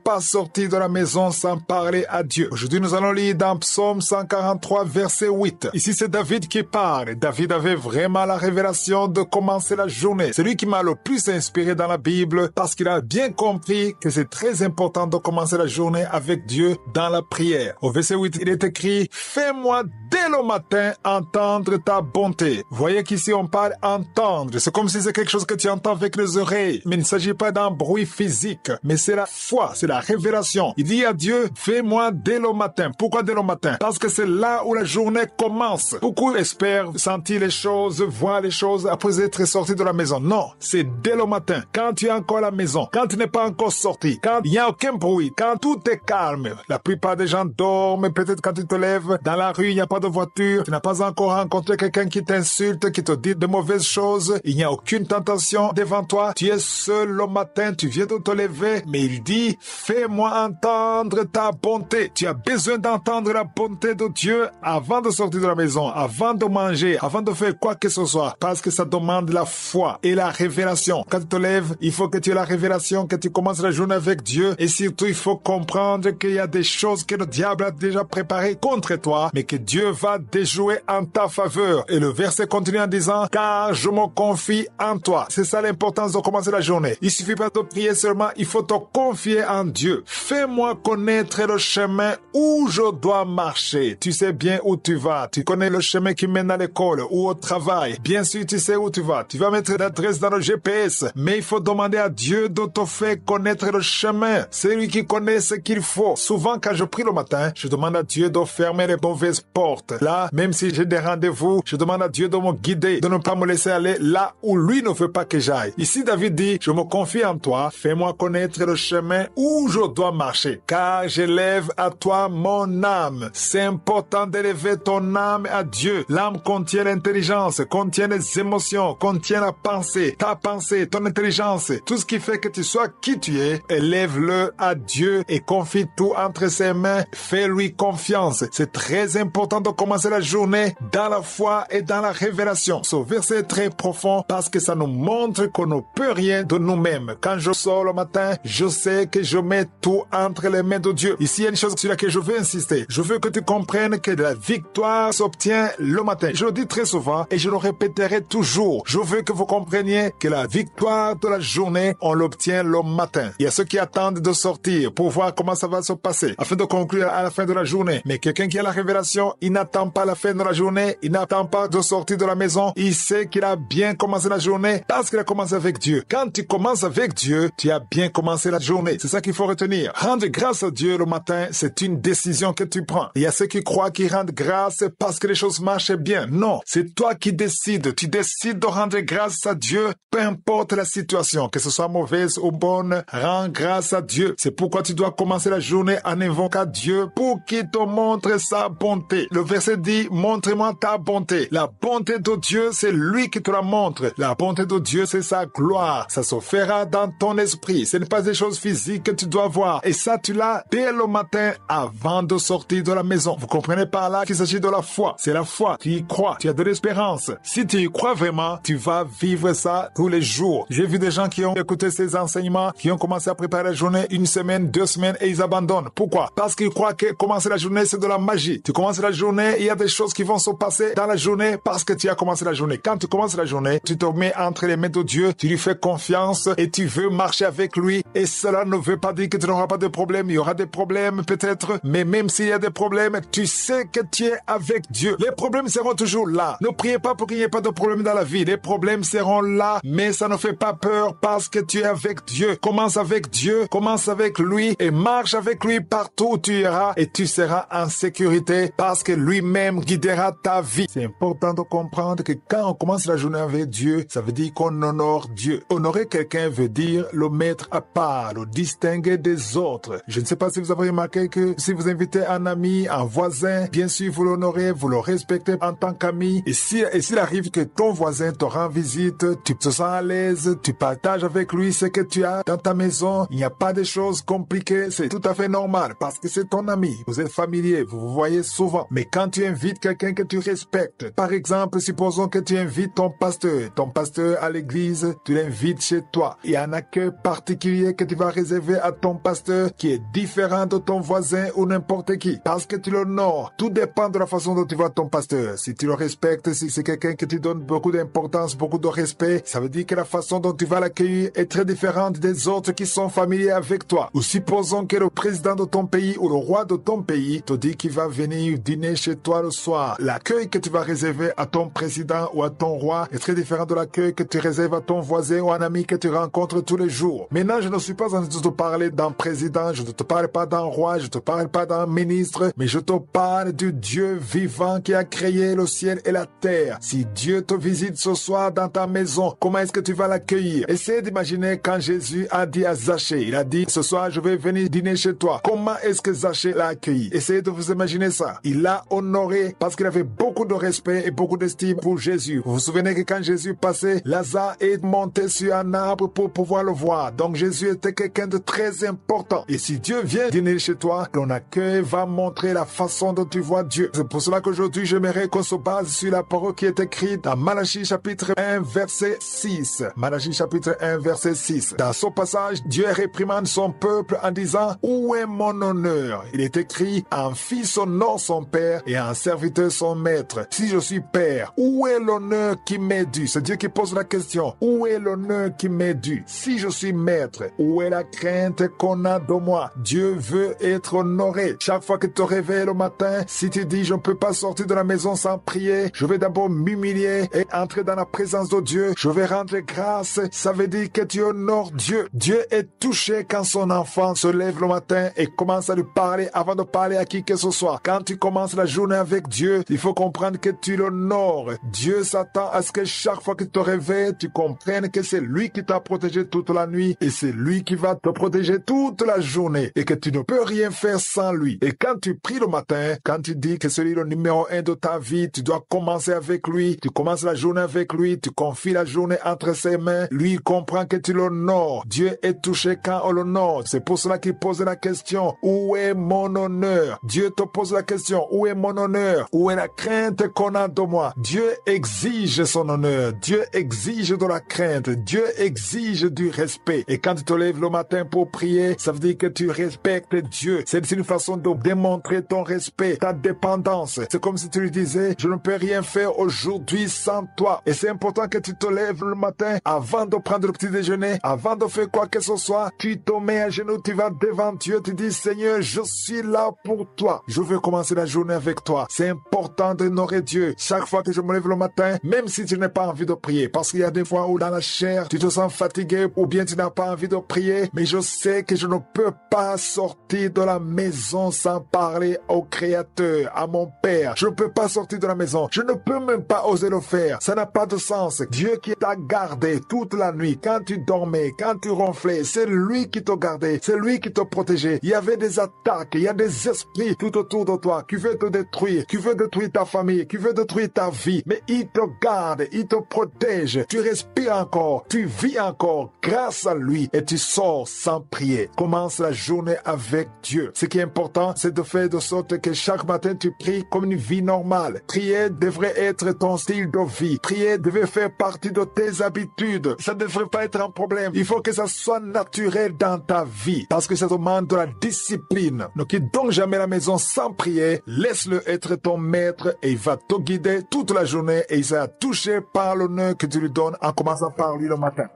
pas sortir de la maison sans parler à Dieu. Aujourd'hui, nous allons lire dans Psaume 143, verset 8. Ici, c'est David qui parle. David avait vraiment la révélation de commencer la journée. C'est lui qui m'a le plus inspiré dans la Bible parce qu'il a bien compris que c'est très important de commencer la journée avec Dieu dans la prière. Au verset 8, il est écrit « Fais-moi dès le matin entendre ta bonté ». Voyez qu'ici on parle entendre. C'est comme si c'est quelque chose que tu entends avec les oreilles. Mais il ne s'agit pas d'un bruit physique, mais c'est la foi, c'est la révélation. Il dit à Dieu « Fais-moi dès le matin ». Pourquoi dès le matin? Parce que c'est là où la journée commence. Beaucoup espèrent sentir les choses, voir les choses après être sortis de la maison. Non, c'est dès le matin. Quand tu es encore à la maison, quand tu n'es pas encore sorti, quand il n'y a aucun bruit, quand tout est calme. La plupart des gens dorment, peut-être quand tu te lèves, dans la rue, il n'y a pas de voiture, tu n'as pas encore rencontré quelqu'un qui t'insulte, qui te dit de mauvaises choses, il n'y a aucune tentation devant toi, tu es seul le matin, tu viens de te lever, mais il dit, fais-moi entendre ta bonté. Tu as besoin d'entendre la bonté de Dieu avant de sortir de la maison, avant de manger, avant de faire quoi que ce soit, parce que ça demande la foi et la révélation. Quand tu te lèves, il faut que tu aies la révélation, que tu commences la journée avec Dieu et surtout il faut comprendre qu'il y a des choses que le diable a déjà préparées contre toi mais que Dieu va déjouer en ta faveur. Et le verset continue en disant car je me confie en toi. C'est ça l'importance de commencer la journée. Il suffit pas de prier seulement, il faut te confier en Dieu. Fais-moi connaître le chemin où je dois marcher. Tu sais bien où tu vas. Tu connais le chemin qui mène à l'école ou au travail. Bien sûr tu sais où tu vas. Tu vas mettre l'adresse dans le GPS mais il faut demander à Dieu de te faire connaître le chemin. C'est lui qui connaît ce qu'il faut. Souvent, quand je prie le matin, je demande à Dieu de fermer les mauvaises portes. Là, même si j'ai des rendez-vous, je demande à Dieu de me guider, de ne pas me laisser aller là où lui ne veut pas que j'aille. Ici, David dit, je me confie en toi, fais-moi connaître le chemin où je dois marcher, car j'élève à toi mon âme. C'est important d'élever ton âme à Dieu. L'âme contient l'intelligence, contient les émotions, contient la pensée, ta pensée, ton intelligence, tout ce qui fait que tu sois qui tu es. Élève-le à Dieu et confie tout entre ses mains. Fais-lui confiance. C'est très important de commencer la journée dans la foi et dans la révélation. Ce verset est très profond parce que ça nous montre qu'on ne peut rien de nous-mêmes. Quand je sors le matin, je sais que je mets tout entre les mains de Dieu. Ici, il y a une chose sur laquelle je veux insister. Je veux que tu comprennes que la victoire s'obtient le matin. Je le dis très souvent et je le répéterai toujours. Je veux que vous compreniez que la victoire de la journée, on l'obtient le matin. Il y a ceux qui attendent de sortir pour voir comment ça va se passer afin de conclure à la fin de la journée. Mais quelqu'un qui a la révélation, il n'attend pas la fin de la journée, il n'attend pas de sortir de la maison. Il sait qu'il a bien commencé la journée parce qu'il a commencé avec Dieu. Quand tu commences avec Dieu, tu as bien commencé la journée. C'est ça qu'il faut retenir. Seigneur. Rendre grâce à Dieu le matin, c'est une décision que tu prends. Il y a ceux qui croient qu'ils rendent grâce parce que les choses marchent bien. Non, c'est toi qui décides. Tu décides de rendre grâce à Dieu, peu importe la situation, que ce soit mauvaise ou bonne, rends grâce à Dieu. C'est pourquoi tu dois commencer la journée en invoquant Dieu pour qu'il te montre sa bonté. Le verset dit, montre-moi ta bonté. La bonté de Dieu, c'est lui qui te la montre. La bonté de Dieu, c'est sa gloire. Ça se fera dans ton esprit. Ce n'est pas des choses physiques que tu dois voir. Et ça, tu l'as dès le matin avant de sortir de la maison. Vous comprenez par là qu'il s'agit de la foi. C'est la foi. Tu y crois. Tu as de l'espérance. Si tu y crois vraiment, tu vas vivre ça tous les jours. J'ai vu des gens qui ont écouté ces enseignements, qui ont commencé à préparer la journée 1 semaine, 2 semaines et ils abandonnent. Pourquoi? Parce qu'ils croient que commencer la journée, c'est de la magie. Tu commences la journée, il y a des choses qui vont se passer dans la journée parce que tu as commencé la journée. Quand tu commences la journée, tu te mets entre les mains de Dieu, tu lui fais confiance et tu veux marcher avec lui. Et cela ne veut pas dire que tu n'auras pas de problème. Il y aura des problèmes peut-être, mais même s'il y a des problèmes, tu sais que tu es avec Dieu. Les problèmes seront toujours là. Ne priez pas pour qu'il n'y ait pas de problème dans la vie. Les problèmes seront là, mais ça ne fait pas peur parce que tu es avec Dieu. Commence avec Dieu, commence avec lui et marche avec lui partout où tu iras et tu seras en sécurité parce que lui-même guidera ta vie. C'est important de comprendre que quand on commence la journée avec Dieu, ça veut dire qu'on honore Dieu. Honorer quelqu'un veut dire le mettre à part, le distinguer des autres. Je ne sais pas si vous avez remarqué que si vous invitez un ami, un voisin, bien sûr vous l'honorez, vous le respectez en tant qu'ami. Et s'il arrive que ton voisin te rend visite, tu te sens à l'aise, tu partages avec lui ce que tu as dans ta maison. Il n'y a pas de choses compliquées, c'est tout à fait normal parce que c'est ton ami. Vous êtes familier, vous vous voyez souvent. Mais quand tu invites quelqu'un que tu respectes, par exemple, supposons que tu invites ton pasteur à l'église, tu l'invites chez toi. Il y a un accueil particulier que tu vas réserver à ton pasteur qui est différent de ton voisin ou n'importe qui parce que tu l'honores. Tout dépend de la façon dont tu vois ton pasteur. Si tu le respectes, si c'est quelqu'un que tu donnes beaucoup d'importance, beaucoup de respect, ça veut dire que la façon dont tu vas l'accueillir est très différente des autres qui sont familiers avec toi. Ou supposons que le président de ton pays ou le roi de ton pays te dit qu'il va venir dîner chez toi le soir. L'accueil que tu vas réserver à ton président ou à ton roi est très différent de l'accueil que tu réserves à ton voisin ou un ami que tu rencontres tous les jours. Maintenant, je ne suis pas en train de te parler d'un président, je ne te parle pas d'un roi, je ne te parle pas d'un ministre, mais je te parle du Dieu vivant qui a créé le ciel et la terre. Si Dieu te visite ce soir dans ta maison, comment est-ce que tu vas l'accueillir? Essayez d'imaginer quand Jésus a dit à Zachée, il a dit, ce soir je vais venir dîner chez toi. Comment est-ce que Zachée l'a accueilli? Essayez de vous imaginer ça. Il l'a honoré parce qu'il avait beaucoup de respect et beaucoup d'estime pour Jésus. Vous vous souvenez que quand Jésus passait, Lazare est monté sur un arbre pour pouvoir le voir. Donc Jésus était quelqu'un de très important. Et si Dieu vient dîner chez toi, ton accueil va montrer la façon dont tu vois Dieu. C'est pour cela qu'aujourd'hui, j'aimerais qu'on se base sur la parole qui est écrite dans Malachie chapitre 1 verset 6. Malachie chapitre 1 verset 6. Dans ce passage, Dieu réprimande son peuple en disant, où est mon honneur? Il est écrit, un fils honore son père et un serviteur son maître. Si je suis père, où est l'honneur qui m'est dû? C'est Dieu qui pose la question. Où est l'honneur qui m'est dû? Si je suis maître, où est la crainte qu'on a de moi? Dieu veut être honoré. Chaque fois que tu te réveilles le matin, si tu dis je ne peux pas sortir de la maison sans prier, je vais d'abord m'humilier et entrer dans la présence de Dieu. Je vais rendre grâce. Ça veut dire que tu honores Dieu. Dieu est touché quand son enfant se lève le matin et commence à lui parler avant de parler à qui que ce soit. Quand tu commences la journée avec Dieu, il faut comprendre que tu l'honores. Dieu s'attend à ce que chaque fois que tu te réveilles, tu comprennes que c'est lui qui t'a protégé toute la nuit et c'est lui qui va te protéger toute la journée et que tu ne peux rien faire sans lui. Et quand tu pries le matin, quand tu dis que c'est lui le numéro 1 de ta vie, tu dois commencer avec lui, tu commences la journée avec lui, tu confies la journée entre ses mains, lui il comprend que tu l'honores. Dieu est touché quand on l'honore. C'est pour cela qu'il pose la question, où est mon honneur? Dieu te pose la question, où est mon honneur? Où est la crainte qu'on a de moi? Dieu exige son honneur, Dieu exige de la crainte, Dieu exige du respect. Et quand tu te lèves le matin pour prier, ça veut dire que tu respectes Dieu. C'est une façon de démontrer ton respect, ta dépendance. C'est comme si tu lui disais, je ne peux rien faire aujourd'hui sans toi. Et c'est important que tu te lèves le matin avant de prendre le petit déjeuner, avant de faire quoi que ce soit, tu te mets à genoux, tu vas devant Dieu, tu dis, Seigneur, je suis là pour toi. Je veux commencer la journée avec toi. C'est important d'honorer Dieu. Chaque fois que je me lève le matin, même si tu n'as pas envie de prier, parce qu'il y a des fois où dans la chair, tu te sens fatigué ou bien tu n'as pas envie de prier, mais je sais que je ne peux pas sortir de la maison sans parler au Créateur, à mon Père. Je ne peux pas sortir de la maison. Je ne peux même pas oser le faire. Ça n'a pas de sens. Dieu qui t'a gardé toute la nuit, quand tu dormais, quand tu ronflais, c'est lui qui t'a gardé, c'est lui qui t'a protégé. Il y avait des attaques, il y a des esprits tout autour de toi qui veulent te détruire, qui veulent détruire ta famille, qui veulent détruire ta vie. Mais il te garde, il te protège. Tu respires encore, tu vis encore grâce à lui et tu sors sans prier. Commence la journée avec Dieu. Ce qui est important, c'est de faire de sorte que chaque matin tu pries comme une vie normale. Prier devrait être ton style de vie. Prier devrait faire partie de tes habitudes. Ça ne devrait pas être un problème. Il faut que ça soit naturel dans ta vie parce que ça demande de la discipline. Ne quitte donc jamais la maison sans prier. Laisse-le être ton maître et il va te guider toute la journée et il sera touché par l'honneur que tu lui donnes en commençant par lui le matin.